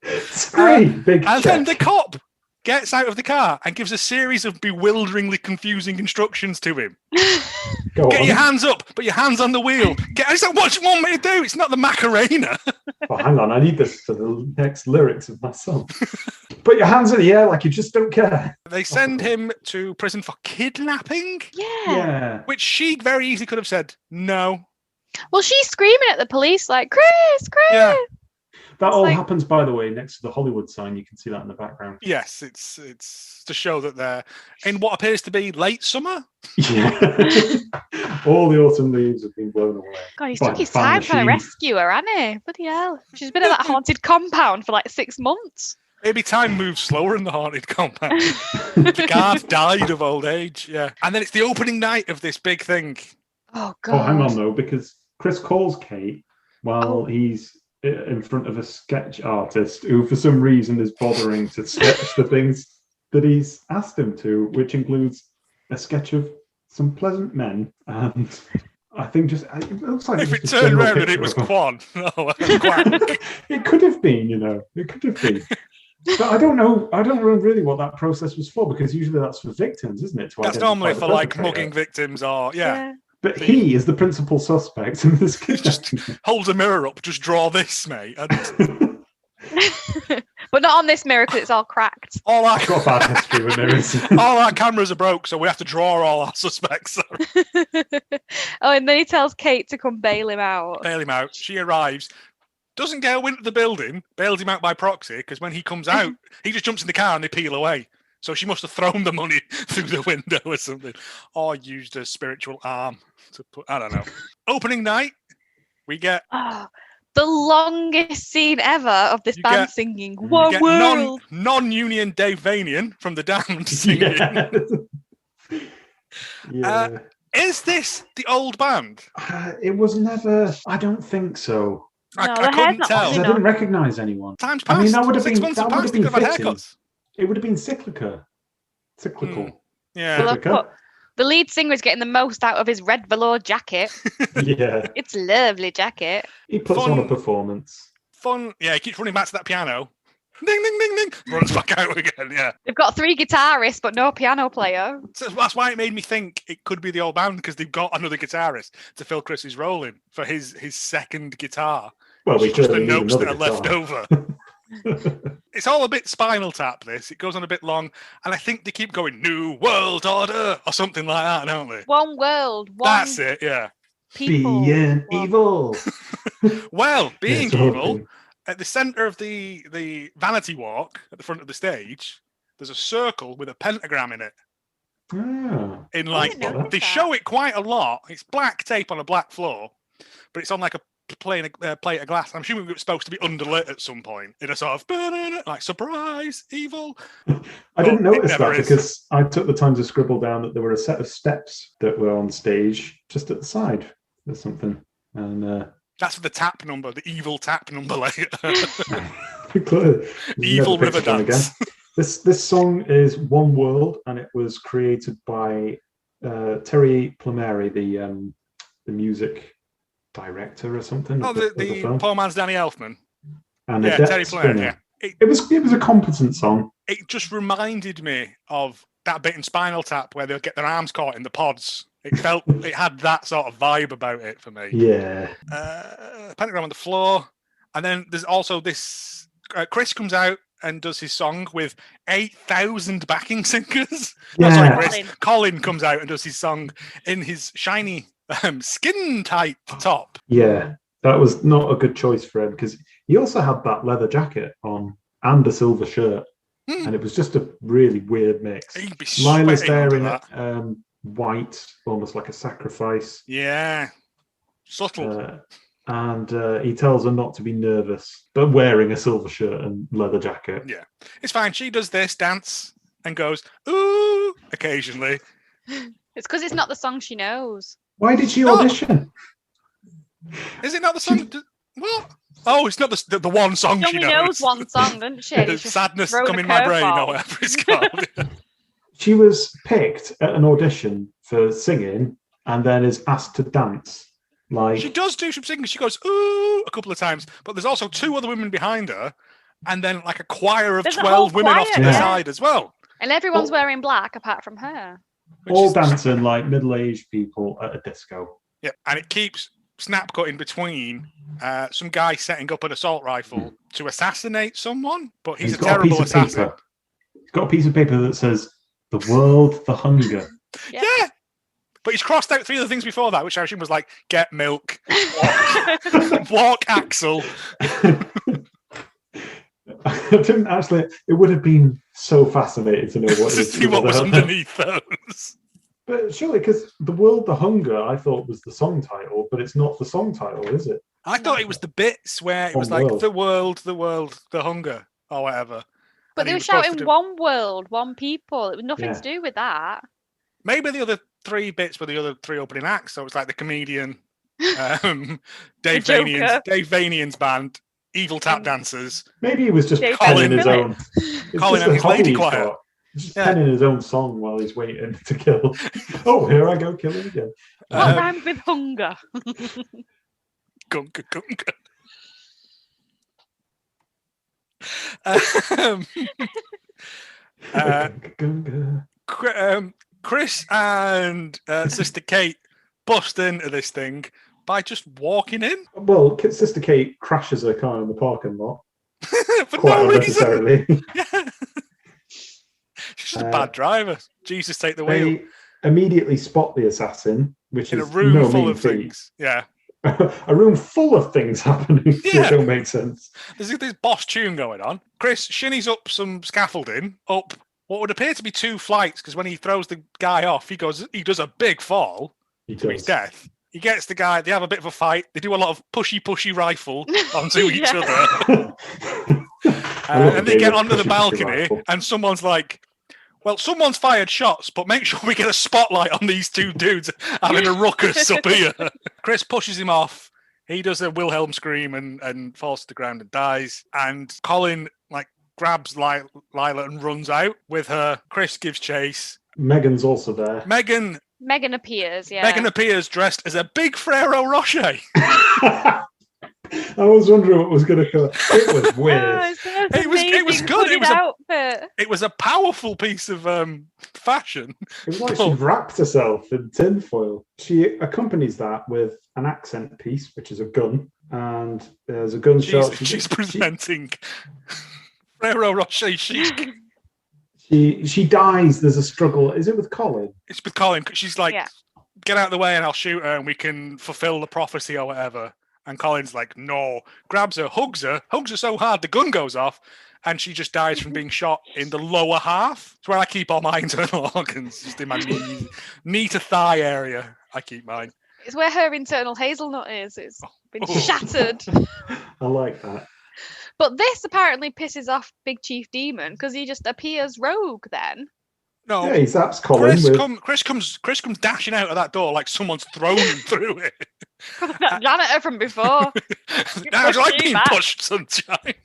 Scree, big and check. then the cop gets out of the car and gives a series of bewilderingly confusing instructions to him. Get your hands up, put your hands on the wheel. Is that what you want me to do? It's not the Macarena. Oh, hang on, I need this for the next lyrics of my song. Put your hands in the air like you just don't care. They send him to prison for kidnapping. Yeah. Which she very easily could have said no. Well, she's screaming at the police like, Chris. Yeah. That all happens, by the way, next to the Hollywood sign. You can see that in the background. Yes, it's to show that they're in what appears to be late summer. Yeah. All the autumn leaves have been blown away. God, he's took his time trying to rescue her, hasn't he? Bloody hell. She's been in that haunted compound for like 6 months. Maybe time moves slower in the haunted compound. The guard died of old age, yeah. And then it's the opening night of this big thing. Oh, God. Oh, hang on, though, because Chris calls Kate while he's in front of a sketch artist who, for some reason, is bothering to sketch the things that he's asked him to, which includes a sketch of some pleasant men. And I think it looks like if it turned around and it was Quan. It could have been, It could have been. But I don't know really what that process was for, because usually that's for victims, isn't it? That's normally for like mugging victims or, But he is the principal suspect in this case. Just holds a mirror up, just draw this, mate. But not on this mirror because it's all cracked. I've got bad history with mirrors. All our cameras are broke, so we have to draw all our suspects. And then he tells Kate to come bail him out. She arrives, doesn't go into the building, bails him out by proxy, because when he comes out, he just jumps in the car and they peel away. So she must have thrown the money through the window or something, or used a spiritual arm to put. I don't know. Opening night, we get the longest scene ever of this band singing "One World." Non-union Dave Vanian from the Damned singing. Yeah. Is this the old band? It was never. I don't think so. No, I couldn't tell. I didn't recognise anyone. Time's passed. I mean, that would have 6 been. months That have would have passed. been They've had fitting. haircuts. It would have been cyclical. Yeah. Well, the lead singer is getting the most out of his red velour jacket. Yeah. It's a lovely jacket. He puts on a performance. Fun. Yeah, he keeps running back to that piano. Ding, ding, ding, ding. Runs back out again, yeah. They've got 3 guitarists, but no piano player. So that's why it made me think it could be the old band, because they've got another guitarist to fill Chris's role in for his second guitar. Well, we just the clearly need notes that another are left guitar. over. It's all a bit Spinal Tap, this. It goes on a bit long, and I think they keep going, New World Order, or something like that, don't they? One world, one That's it, yeah. people. Being evil. Well, being Yeah, evil, at the centre of the vanity walk, at the front of the stage, there's a circle with a pentagram in it. Ah. In like, didn't know they that. show it quite a lot. It's black tape on a black floor, but it's on like a playing a plate of glass. I'm assuming it was supposed to be underlit at some point in a sort of like surprise, evil. I didn't notice never that is. because I took the time to scribble down that there were a set of steps that were on stage just at the side or something. And that's the tap number, the evil tap number later. evil river dance. This song is One World, and it was created by Terry Flanery, the music director or something. Oh, the poor man's Danny Elfman. And Terry Flanery. Yeah. It was a competent song. It just reminded me of that bit in Spinal Tap where they'll get their arms caught in the pods. It had that sort of vibe about it for me. Yeah. Pentagram on the floor, and then there's also this. Chris comes out and does his song with 8,000 backing singers. Yeah. Oh, sorry, Chris. Colin comes out and does his song in his shiny skin-tight top. Yeah, that was not a good choice for him because he also had that leather jacket on and a silver shirt, and it was just a really weird mix. He'd be Lila's there sweating in that. white, almost like a sacrifice. Yeah, subtle. And he tells her not to be nervous, but wearing a silver shirt and leather jacket. Yeah, it's fine. She does this dance and goes, ooh, occasionally. It's because it's not the song she knows. Why did she audition? Is it not the song? What? Oh, it's not the one song She she only knows one song, doesn't she? It's just Sadness thrown Come a in My Brain curveball. or whatever it's called. She was picked at an audition for singing and then is asked to dance. Like She does do some singing. She goes, ooh, a couple of times. But there's also 2 other women behind her and then like a choir of There's a 12 whole women off to choir, the yeah. side as well. And everyone's wearing black apart from her. all dancing like middle-aged people at a disco. Yeah, and it keeps snap cutting between some guy setting up an assault rifle to assassinate someone, but he's a got terrible piece of assassin. paper. He's got a piece of paper that says, "The world, the hunger." Yeah. But he's crossed out 3 other things before that, which I assume was like, get milk, walk Axel. I didn't actually. It would have been so fascinating to know what to see what was underneath those. But surely, because "The World, the Hunger," I thought was the song title, but it's not the song title, is it? I thought it was the bits where it was One like world. the world, the hunger, or whatever. But And they he were was supposed to shouting do- one world, one people. It was nothing Yeah. to do with that. Maybe the other 3 bits were the other 3 opening acts. So it's like the comedian, Dave Joker. Vanian's band, evil tap dancers. Maybe he was just Dave penning his Phillips. own. It's Colin just and a his lady hobby choir. spot. He's just Yeah. penning his own song while he's waiting to kill. Oh, here I go, killing again. What rhymes with hunger? Gunga gunga. Chris and Sister Kate bust into this thing by just walking in Well, Sister Kate crashes her car in the parking lot for quite no reason. unnecessarily. Yeah. She's just a bad driver. Jesus, take the wheel. They immediately spot the assassin, which In a is room no full mean of feat. things. Yeah. A room full of things happening Yeah. that don't make sense. There's this boss tune going on. Chris shinnies up some scaffolding, up what would appear to be 2 flights, because when he throws the guy off, he does a big fall He to his does. death. He gets the guy, they have a bit of a fight, they do a lot of pushy rifle onto each Yeah. other. I love And they get David's onto the pushy balcony, rifle. and someone's like, well, someone's fired shots, but make sure we get a spotlight on these 2 dudes having a ruckus up here. Chris pushes him off. He does a Wilhelm scream and falls to the ground and dies. And Colin grabs Lila and runs out with her. Chris gives chase. Megan's also there. Megan appears, yeah. Megan appears dressed as a big Frero Rocher. I was wondering what was going to come. It was Oh, weird. it's the most It was amazing good. It hooded was a- outfit. It was a powerful piece of fashion. It was like she wrapped herself in tinfoil. She accompanies that with an accent piece, which is a gun, and there's a gunshot. She's presenting Frero Rocher chic. She dies. There's a struggle. Is it with Colin? It's with Colin. She's like, Yeah. get out of the way and I'll shoot her and we can fulfill the prophecy or whatever. And Colin's like, no. Grabs her so hard the gun goes off, and she just dies from being shot in the lower half. It's where I keep all my internal organs, just in my knee to thigh area. I keep mine. It's where her internal hazelnut is. It's been shattered. I like that. But this apparently pisses off Big Chief Demon because he just appears rogue then. No, Yeah, he zaps Colin Chris comes dashing out of that door like someone's thrown him through it. That janitor from before. Now it's like being pushed, sunshine.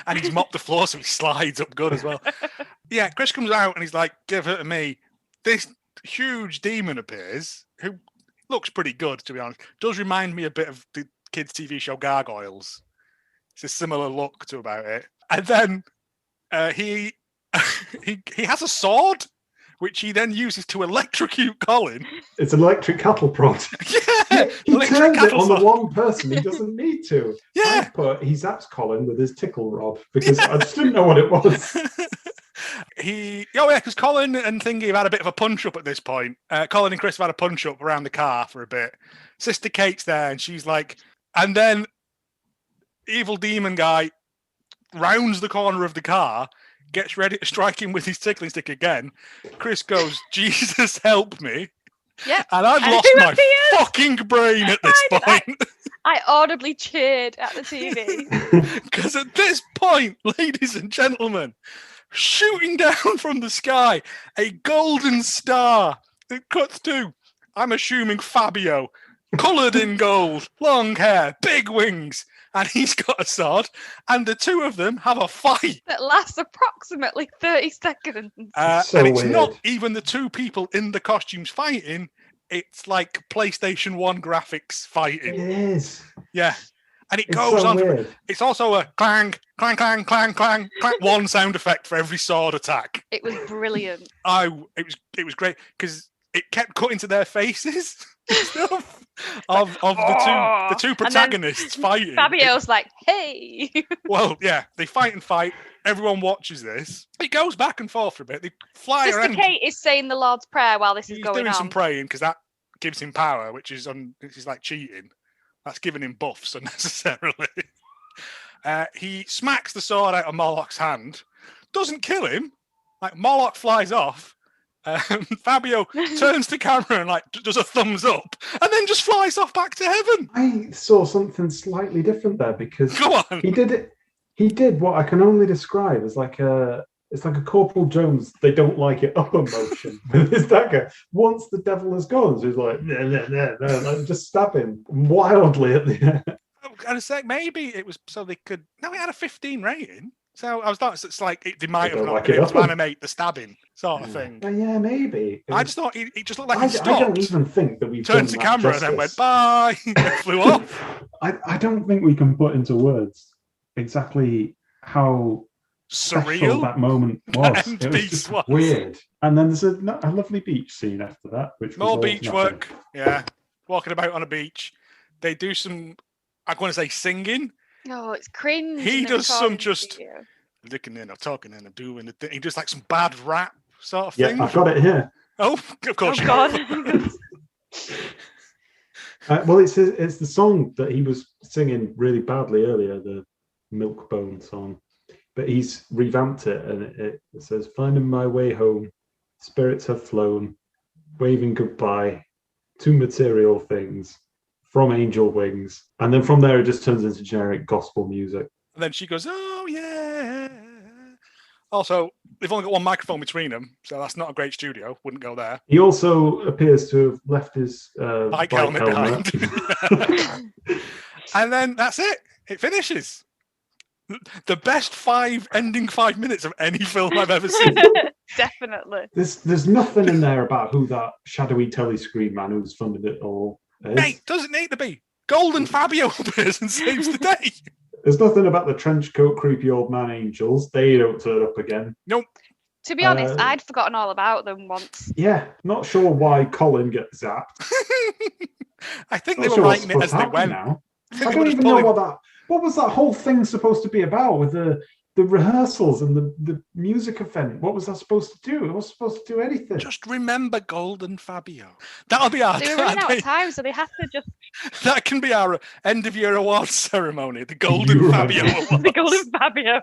And he's mopped the floor, so he slides up good as well. Yeah, Chris comes out and he's like, "Give her to me." This huge demon appears, who looks pretty good, to be honest. Does remind me a bit of the kids' TV show Gargoyles. It's a similar look to about it. And then he has a sword, which he then uses to electrocute Colin. It's an electric cattle prod. Yeah, he turns it on the one person he doesn't need to. Yeah. He zaps Colin with his tickle rod because I just didn't know what it was. Because Colin and Thingy have had a bit of a punch up at this point. Colin and Chris have had a punch up around the car for a bit. Sister Kate's there and she's like, and then evil demon guy rounds the corner of the car, gets ready to strike him with his tickling stick again. Chris goes, "Jesus help me." Yeah. And I've lost my fucking brain at this point. I audibly cheered at the TV. Because at this point, ladies and gentlemen, shooting down from the sky, a golden star that cuts to, I'm assuming, Fabio, coloured in gold, long hair, big wings, and he's got a sword, and the two of them have a fight that lasts approximately 30 seconds. And it's not even the two people in the costumes fighting, it's like PlayStation 1 graphics fighting. It is. Yeah. And it goes on. Weird. It's also a clang, clang, clang, clang, clang, clang, one sound effect for every sword attack. It was brilliant. It was great because it kept cutting to their faces and stuff of the two protagonists fighting. Fabio's like, "Hey." Well, yeah, they fight and fight. Everyone watches this. It goes back and forth for a bit. They fly Sister around. Kate is saying the Lord's Prayer while this is going on. He's doing some praying because that gives him power, which is like cheating. That's giving him buffs unnecessarily. He smacks the sword out of Morlock's hand. Doesn't kill him. Like, Morlock flies off. Fabio turns to camera and like does a thumbs up, and then just flies off back to heaven. I saw something slightly different there because Go on. He did what I can only describe as it's like a Corporal Jones, they don't like it upper motion with his dagger. Once the devil has gone, so he's like, no, just stab him wildly at the end. I was saying maybe it was so they could. No, it had a 15 rating. So I was thought it's like they might have not been able to animate the stabbing sort of thing. Yeah, maybe. I just thought it just looked like he stopped. I don't even think that we've turned to camera and then went bye. Flew off. I don't think we can put into words exactly how surreal that moment was. It was just weird. And then there's a lovely beach scene after that, which more beach work. Yeah, walking about on a beach. They do some. I'm going to say singing. Oh, it's cringe. He does some just looking in or talking in or doing the thing. He does like some bad rap sort of thing. Yeah, I've got it here. Oh, of course. Oh, God. Well, it's the song that he was singing really badly earlier, the Milkbone song. But he's revamped it, and it says, "Finding my way home, spirits have flown, waving goodbye to material things. From angel wings," and then from there it just turns into generic gospel music. And then she goes, "Oh yeah." Also, they've only got one microphone between them, so that's not a great studio. Wouldn't go there. He also appears to have left his bike helmet behind. And then that's it. It finishes. The best ending 5 minutes of any film I've ever seen. Definitely. There's nothing in there about who that shadowy telescreen man who's funded it all. Mate, doesn't need to be. Golden Fabio appears and saves the day. There's nothing about the trench coat creepy old man angels. They don't turn up again. Nope. To be honest, I'd forgotten all about them once. Yeah, not sure why Colin gets zapped. I think they were writing it as they went. Now. I don't even know what was that whole thing supposed to be about with the the rehearsals and the music event. What was I supposed to do? I wasn't supposed to do anything. Just remember Golden Fabio. That'll be our. They were running out of time, so they had to just. That can be our end of year awards ceremony. The Golden Fabio Awards. The Golden Fabio.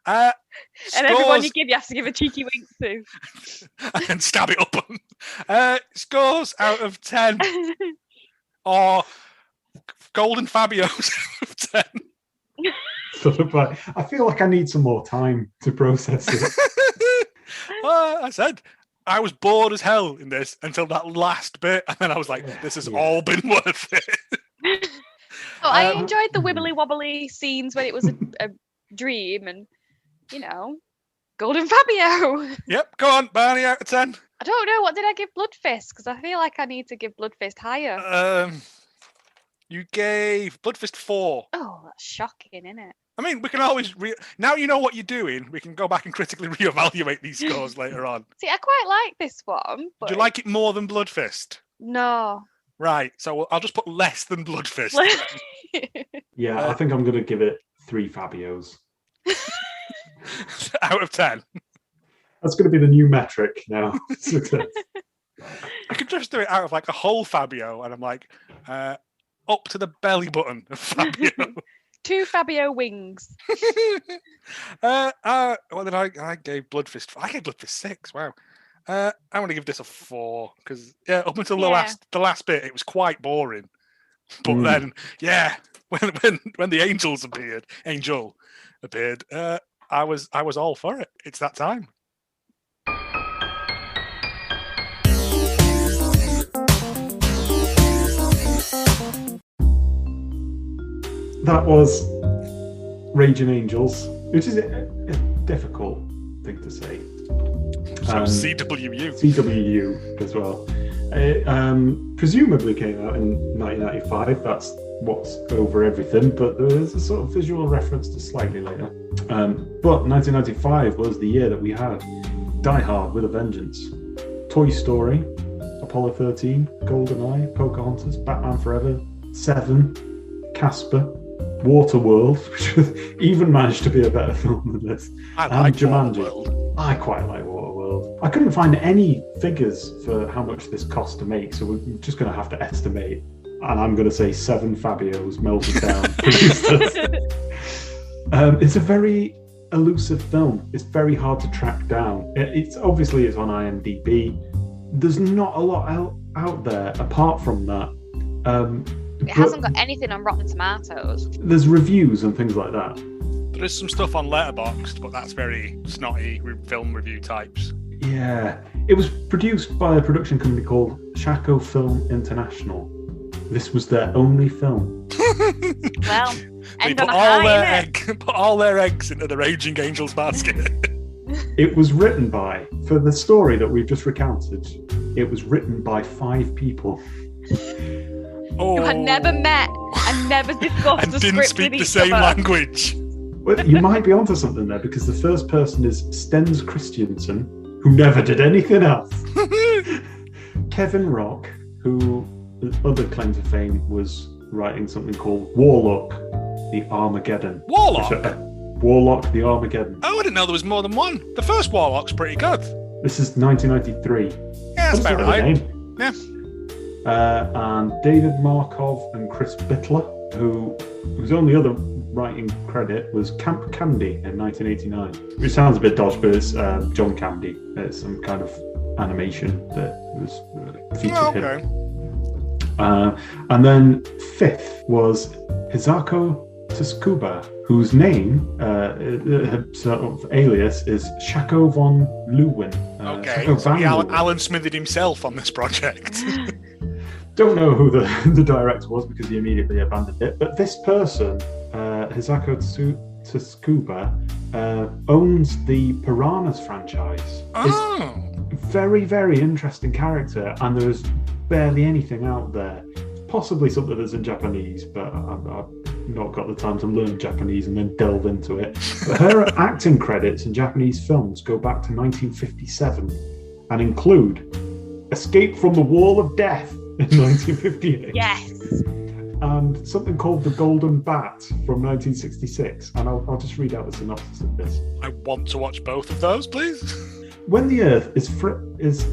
And everyone you have to give a cheeky wink to. And stab it up them. Scores out of 10. Or Golden Fabios out of 10. I feel like I need some more time to process it. Well, I said I was bored as hell in this until that last bit, and then I was like, "This has all been worth it." I enjoyed the wibbly wobbly scenes when it was a dream, and Golden Fabio. Yep, go on, Bernie, out of 10. I don't know, what did I give Bloodfist? Because I feel like I need to give Bloodfist higher. You gave Bloodfist 4. Oh, that's shocking, isn't it? I mean, we can always now you know what you're doing. We can go back and critically reevaluate these scores later on. See, I quite like this one. But... Do you like it more than Bloodfist? No. Right, so I'll just put less than Bloodfist. Yeah, I think I'm going to give it 3 Fabios. Out of 10. That's going to be the new metric now. Success. I could just do it out of like a whole Fabio, and I'm like, up to the belly button of Fabio. 2 Fabio wings. What did I gave Bloodfist? I gave Bloodfist 6. Wow. I want to give this a 4 because up until the last bit, it was quite boring. But then, when the angel appeared, I was all for it. It's that time. That was Raging Angels, which is a difficult thing to say. So CWU. CWU as well. It presumably came out in 1995. That's what's over everything, but there is a sort of visual reference to slightly later. But 1995 was the year that we had Die Hard with a Vengeance, Toy Story, Apollo 13, GoldenEye, Pocahontas, Batman Forever, Seven, Casper, Waterworld, which even managed to be a better film than this. I like Jumanji. Waterworld. I quite like Waterworld. I couldn't find any figures for how much this cost to make, so we're just going to have to estimate. And I'm going to say 7 Fabios melted down. It's a very elusive film. It's very hard to track down. It's on IMDb. There's not a lot out there apart from that. It hasn't got anything on Rotten Tomatoes. There's reviews and things like that. There is some stuff on Letterboxd, but that's very snotty film review types. Yeah. It was produced by a production company called Shaco Film International. This was their only film. Well, they put all their eggs into the Raging Angels basket. It was written by, for the story that we've just recounted, it was written by 5 people. Who had never met and never discussed and the didn't script speak with the each same other. language. Well, you might be onto something there, because the first person is Stenz Christiansen, who never did anything else. Kevin Rock, who other claim to fame was writing something called Warlock, the Armageddon. Warlock? Warlock, the Armageddon. Oh, I didn't know there was more than one. The first Warlock's pretty good. This is 1993. Yeah, that's about right. Yeah. And David Markov and Chris Bittler, whose only other writing credit was Camp Candy in 1989. Which sounds a bit dodgy, but it's John Candy. It's some kind of animation that was featured him. And then 5th was Hisako Tsukuba, whose name, sort of alias, is Shaco von Lewin. Okay, so Alan Smithered himself on this project. Don't know who the director was because he immediately abandoned it. But this person, Hisako Tsukuba, owns the Piranhas franchise. Oh. Very, very interesting character, and there's barely anything out there. Possibly something that's in Japanese, but I've not got the time to learn Japanese and then delve into it. But her acting credits in Japanese films go back to 1957 and include Escape from the Wall of Death in 1958. Yes. and something called The Golden Bat from 1966. And I'll just read out the synopsis of this. I want to watch both of those, please. When the Earth is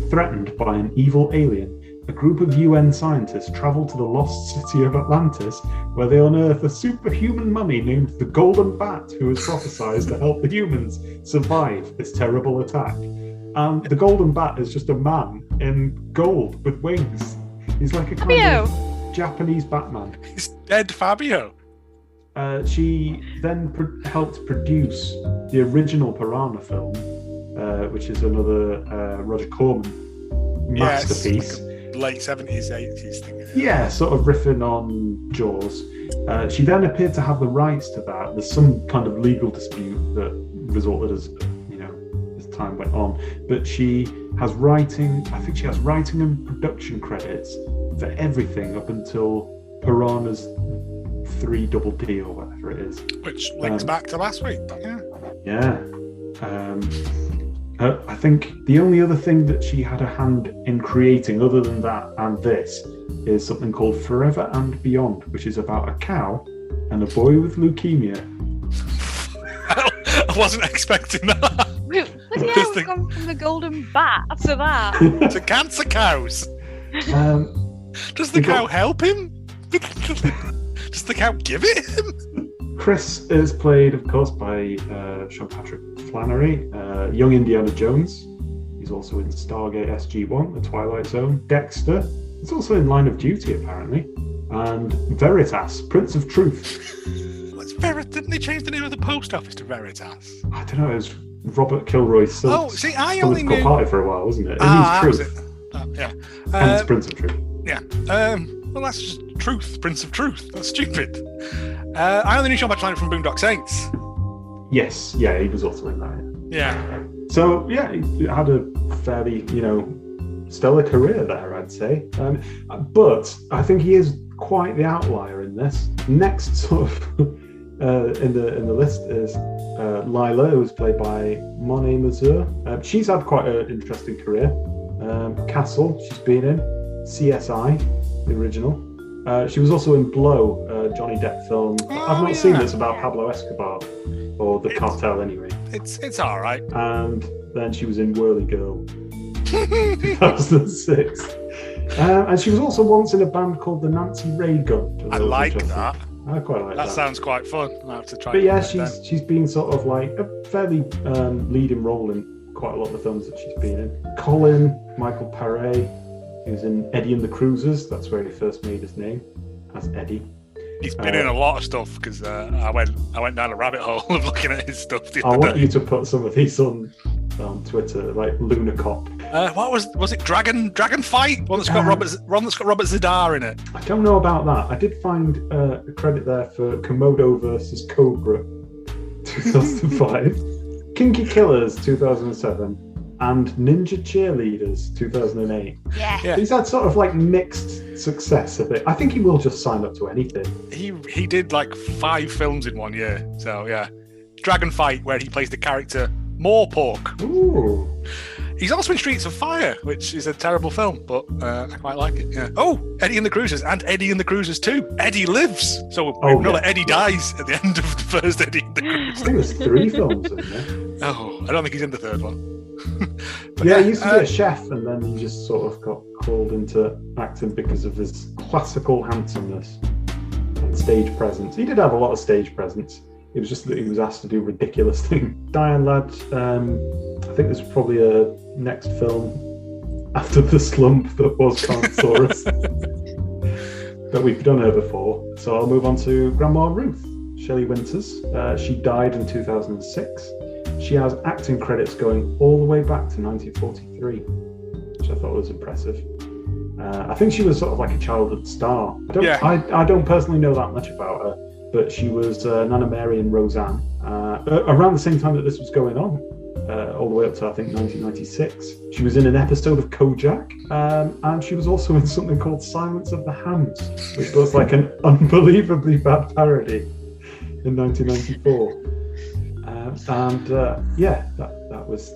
threatened by an evil alien, a group of UN scientists travel to the lost city of Atlantis, where they unearth a superhuman mummy named the Golden Bat, who is prophesized to help the humans survive this terrible attack. And the Golden Bat is just a man in gold with wings. He's like a kind of Japanese Batman. He's dead Fabio. She then helped produce the original Piranha film, which is another Roger Corman masterpiece. Late 70s, 80s thing. Yeah, sort of riffing on Jaws. She then appeared to have the rights to that. There's some kind of legal dispute that resulted as time went on. But she has writing and production credits for everything up until Piranha's 3 Double D or whatever it is. Which links back to last week, yeah. I think the only other thing that she had a hand in creating, other than that and this, is something called Forever and Beyond, which is about a cow and a boy with leukemia. I wasn't expecting that. Bloody hell, we've gone from the Golden Bat to that. To cancer cows. Does the cow help him? Does the cow give it him? Chris is played, of course, by Sean Patrick Flanery, young Indiana Jones. He's also in Stargate SG-1, The Twilight Zone, Dexter. He's also in Line of Duty, apparently. And Veritas, Prince of Truth. What's Veritas? Didn't they change the name of the post office to Veritas? I don't know, it was Robert Kilroy's son. Oh, see, I only knew... party for a while, wasn't it? It means truth. Yeah. And it's Prince of Truth. Yeah. Well, that's just truth, Prince of Truth. That's stupid. I only knew Sean Patrick Flanery from Boondock Saints. Yes, yeah, he was also in that. Yeah. So, yeah, he had a fairly, stellar career there, I'd say. But I think he is quite the outlier in this. Next, sort of, in the list is Lila, who's played by Monet Mazur. She's had quite an interesting career. Castle, she's been in. CSI, the original. She was also in Blow, Johnny Depp film. I've not seen this about Pablo Escobar, or the cartel anyway. It's all right. And then she was in Whirly Girl, 2006. And she was also once in a band called the Nancy Ray Gun. I like that. I quite like that. That sounds quite fun. I'll have to try. But yeah, she's been sort of like a fairly leading role in quite a lot of the films that she's been in. Colin Michael Paré, he was in Eddie and the Cruisers. That's where he first made his name, as Eddie. He's been in a lot of stuff because I went down a rabbit hole of looking at his stuff the I other want day. you to put some of these on Twitter, like Luna Cop. What was it? Dragon Fight? One that's got Robert Zidar in it. I don't know about that. I did find a credit there for Komodo versus Cobra, 2005, Kinky Killers, 2007. And Ninja Cheerleaders, 2008. Yeah. He's had sort of like mixed success of it. I think he will just sign up to anything. He did like 5 films in 1 year. So yeah, Dragon Fight, where he plays the character Moorpork. Ooh. He's also in Streets of Fire, which is a terrible film, but I quite like it. Yeah. Oh, Eddie and the Cruisers, and Eddie and the Cruisers 2. Eddie lives. So we know that Eddie dies at the end of the first Eddie and the Cruisers. I think there's 3 films in there. Oh, I don't think he's in the 3rd one. Yeah, he used to be a chef, and then he just sort of got called into acting because of his classical handsomeness and stage presence. He did have a lot of stage presence. It was just that he was asked to do ridiculous things. Diane Ladd, I think there's probably a next film after the slump that was Carnosaurus. But we've done her before, so I'll move on to Grandma Ruth, Shelley Winters. She died in 2006. She has acting credits going all the way back to 1943, which I thought was impressive. I think she was sort of like a childhood star. I don't personally know that much about her, but she was Nana Mary in Roseanne around the same time that this was going on, all the way up to I think 1996. She was in an episode of Kojak, and she was also in something called Silence of the Hams, which was like an unbelievably bad parody in 1994. That was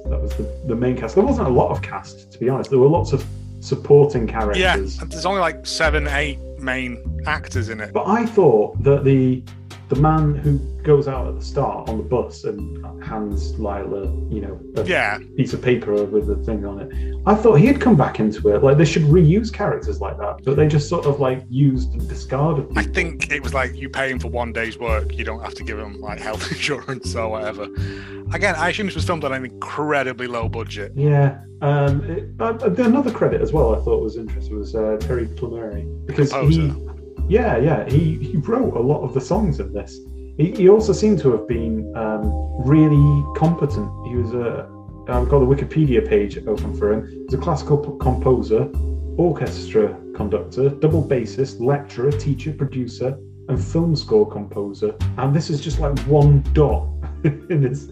the main cast. There wasn't a lot of cast, to be honest. There were lots of supporting characters. Yeah, there's only like 7, 8 main actors in it. But I thought that the man who goes out at the start on the bus and hands Lila, a piece of paper with the thing on it, I thought he had come back into it. Like, they should reuse characters like that, but they just sort of like used and discarded people. I think it was like, you pay him for one day's work, you don't have to give him like health insurance or whatever. Again, I assume this was filmed on an incredibly low budget. Yeah. Another credit as well I thought was interesting was Terry Flanery, because he wrote a lot of the songs in this. He also seemed to have been really competent. He was I've got the Wikipedia page open for him. He was a classical composer, orchestra conductor, double bassist, lecturer, teacher, producer, and film score composer. And this is just like one dot in his.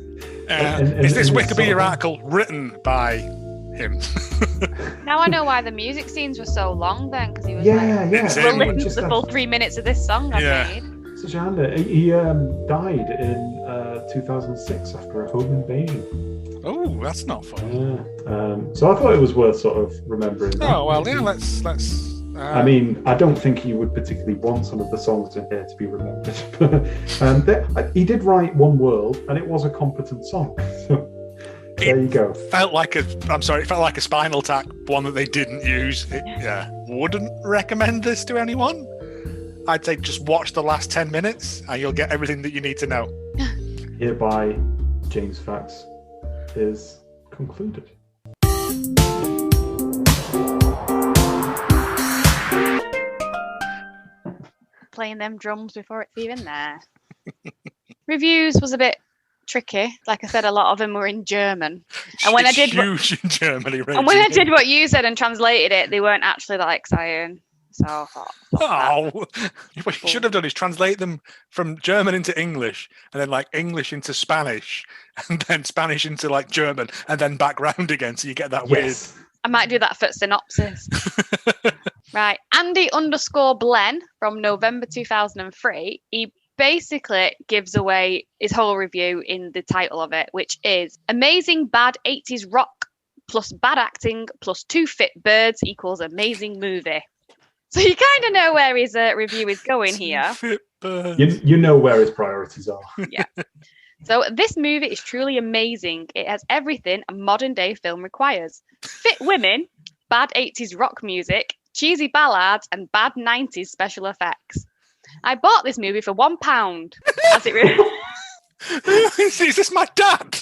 Is this Wikipedia article written by him? Now I know why the music scenes were so long then, because he was we'll listen to the full 3 minutes of this song I made. Such a hand. He died in 2006 after a home invasion. Oh, that's not fun. Yeah. So I thought it was worth sort of remembering that. Oh, well, yeah, let's I mean, I don't think you would particularly want some of the songs in here to be remembered. But he did write One World, and it was a competent song. So there you go. It felt like a Spinal Tap one that they didn't use. Wouldn't recommend this to anyone. I'd say just watch the last 10 minutes, and you'll get everything that you need to know. Hereby, James Facts is concluded. Playing them drums before it's even there. Reviews was a bit tricky. Like I said, a lot of them were in German. And when I did huge in Germany, and when I did what you said and translated it, they weren't actually that exciting. So I thought, what you should have done is translate them from German into English, and then like English into Spanish, and then Spanish into like German, and then back round again, so you get that weird. I might do that for synopsis. Right. Andy_Blen from November 2003. He basically gives away his whole review in the title of it, which is amazing bad 80s rock plus bad acting plus 2 fit birds equals amazing movie. So you kind of know where his review is going here. You know where his priorities are. Yeah. So this movie is truly amazing. It has everything a modern day film requires. Fit women, bad 80s rock music, cheesy ballads, and bad 90s special effects. I bought this movie for £1 as it Is this my dad?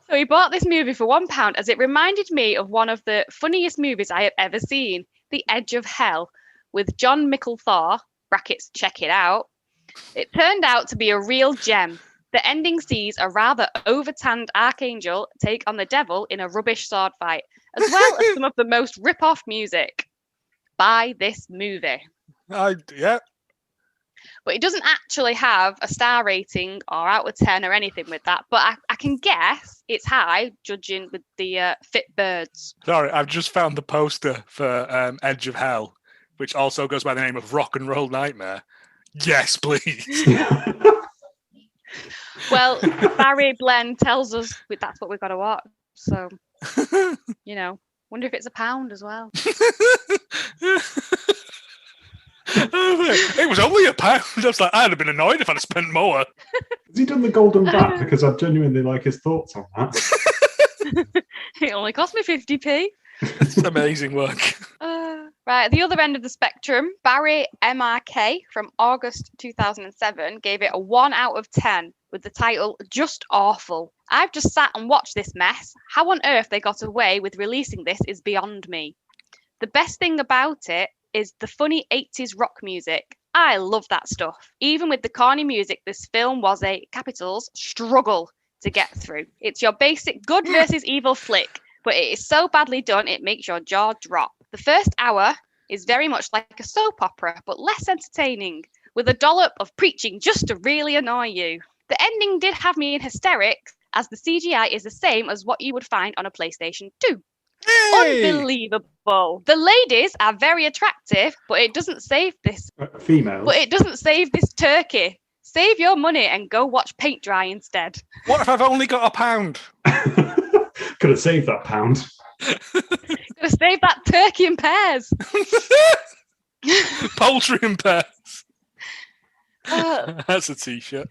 So he bought this movie for £1 as it reminded me of one of the funniest movies I have ever seen, The Edge of Hell, with John Micklethor, brackets check it out. It turned out to be a real gem. The ending sees a rather over-tanned archangel take on the devil in a rubbish sword fight, as well as some of the most rip-off music. Buy this movie. Yeah. But it doesn't actually have a star rating or out of 10 or anything with that. But I can guess it's high, judging with the fit birds. Sorry, I've just found the poster for Edge of Hell, which also goes by the name of Rock and Roll Nightmare. Yes, please. Well, Barry Blen tells us that's what we've got to watch. So, wonder if it's £1 as well. It was only £1. I was like, I'd have been annoyed if I'd have spent more. Has he done the golden bat? Because I genuinely like his thoughts on that. It only cost me 50p. It's amazing work. Right, at the other end of the spectrum, Barry MRK from August 2007 gave it a 1 out of 10 with the title Just Awful. I've just sat and watched this mess. How on earth they got away with releasing this is beyond me. The best thing about it is the funny 80s rock music. I love that stuff. Even with the corny music, this film was a, capitals, struggle to get through. It's your basic good versus evil flick, but it is so badly done it makes your jaw drop. The first hour is very much like a soap opera, but less entertaining, with a dollop of preaching just to really annoy you. The ending did have me in hysterics, as the CGI is the same as what you would find on a PlayStation 2. Hey! Unbelievable. The ladies are very attractive, but it doesn't save this. Females. But it doesn't save this turkey. Save your money and go watch paint dry instead. What if I've only got £1? Could have saved that £1. Gotta save that turkey and pears. Poultry and pears. Uh, That's a t-shirt.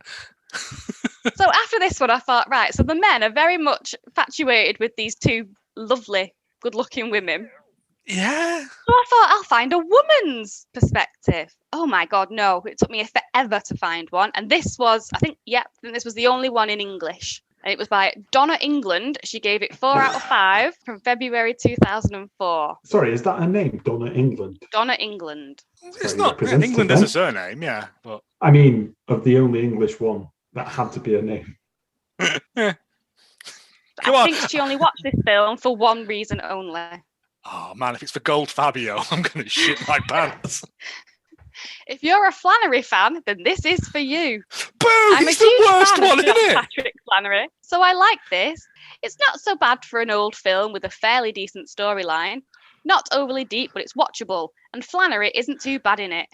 So after this one, I thought, right, so the men are very much infatuated with these two lovely, good-looking women. Yeah. So I thought I'll find a woman's perspective. Oh my God, no. It took me forever to find one. And this was, I think this was the only one in English. And it was by Donna England. She gave it 4 out of 5 from February 2004. Sorry, is that her name? Donna England? Donna England. It's not. England is a surname, yeah. But I mean, of the only English one, that had to be her name. Yeah. I think she only watched this film for one reason only. Oh man, if it's for Gold Fabio, I'm going to shit my pants. If you're a Flanery fan, then this is for you. Boo! I'm It's a huge the worst fan one, of isn't Sean it? Patrick Flanery, so I like this. It's not so bad for an old film with a fairly decent storyline. Not overly deep, but it's watchable, and Flanery isn't too bad in it.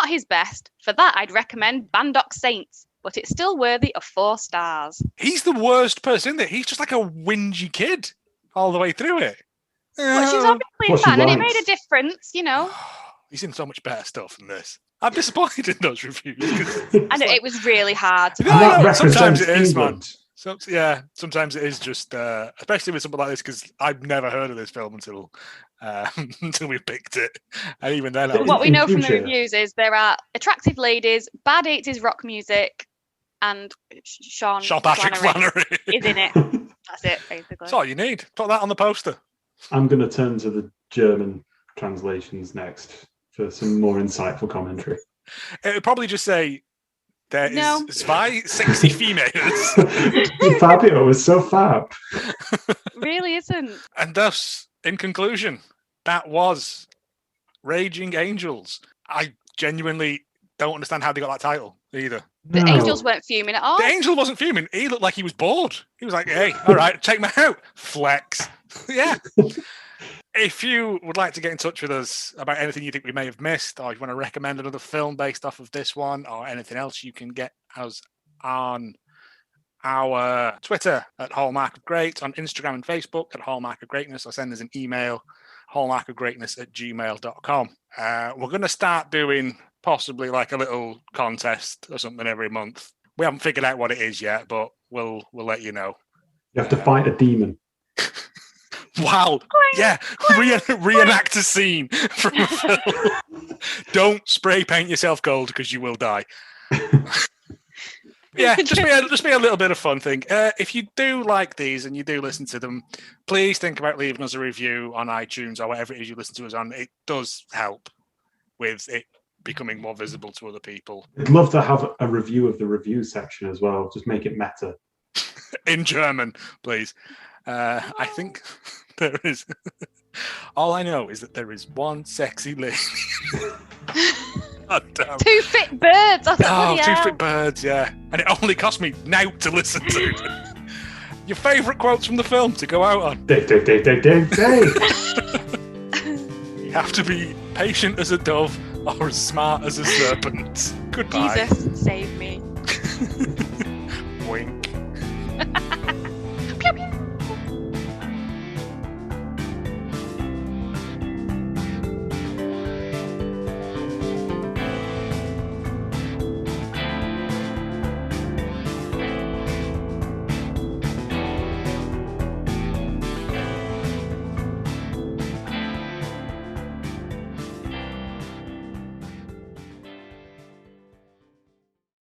Not his best. For that, I'd recommend Bandock Saints, but it's still worthy of 4 stars. He's the worst person, isn't it? He's just like a whingy kid all the way through it. But she's obviously a fan, and it made a difference, you know. He's in so much better stuff than this. I'm disappointed in those reviews. And it was really hard. No, sometimes it is, man. England. So, yeah, sometimes it is just, especially with something like this, because I've never heard of this film until we picked it. And even then, What we know from the reviews is there are attractive ladies, bad 80s rock music, and Sean Patrick Flanery is in it. That's it, basically. That's all you need. Put that on the poster. I'm going to turn to the German translations next for some more insightful commentary. It would probably just say, there is 5 sexy females. Fabio was so fab. Really isn't. And thus, in conclusion, that was Raging Angels. I genuinely don't understand how they got that title either. The angels weren't fuming at all. The angel wasn't fuming. He looked like he was bored. He was like, hey, all right, check me out. Flex. Yeah. If you would like to get in touch with us about anything you think we may have missed, or you want to recommend another film based off of this one, or anything else, you can get us on our Twitter at Hallmark of Great, on Instagram and Facebook at Hallmark of Greatness, or send us an email, hallmarkofgreatness@gmail.com. We're going to start doing possibly like a little contest or something every month. We haven't figured out what it is yet, but we'll let you know. You have to fight a demon. Wow. Yeah. Reenact a scene from a film. Don't spray paint yourself gold because you will die. Yeah, just be a little bit of fun thing. If you do like these and you do listen to them, please think about leaving us a review on iTunes or whatever it is you listen to us on. It does help with it becoming more visible to other people. I'd love to have a review of the review section as well. Just make it meta. In German, please. I think there is. All I know is that there is one sexy lady. Oh, damn. 2 fit birds. Oh, 2 fit birds, yeah. And it only cost me now to listen to. Your favourite quotes from the film to go out on. Dave. You have to be patient as a dove or as smart as a serpent. Goodbye. Jesus, save me. Wink.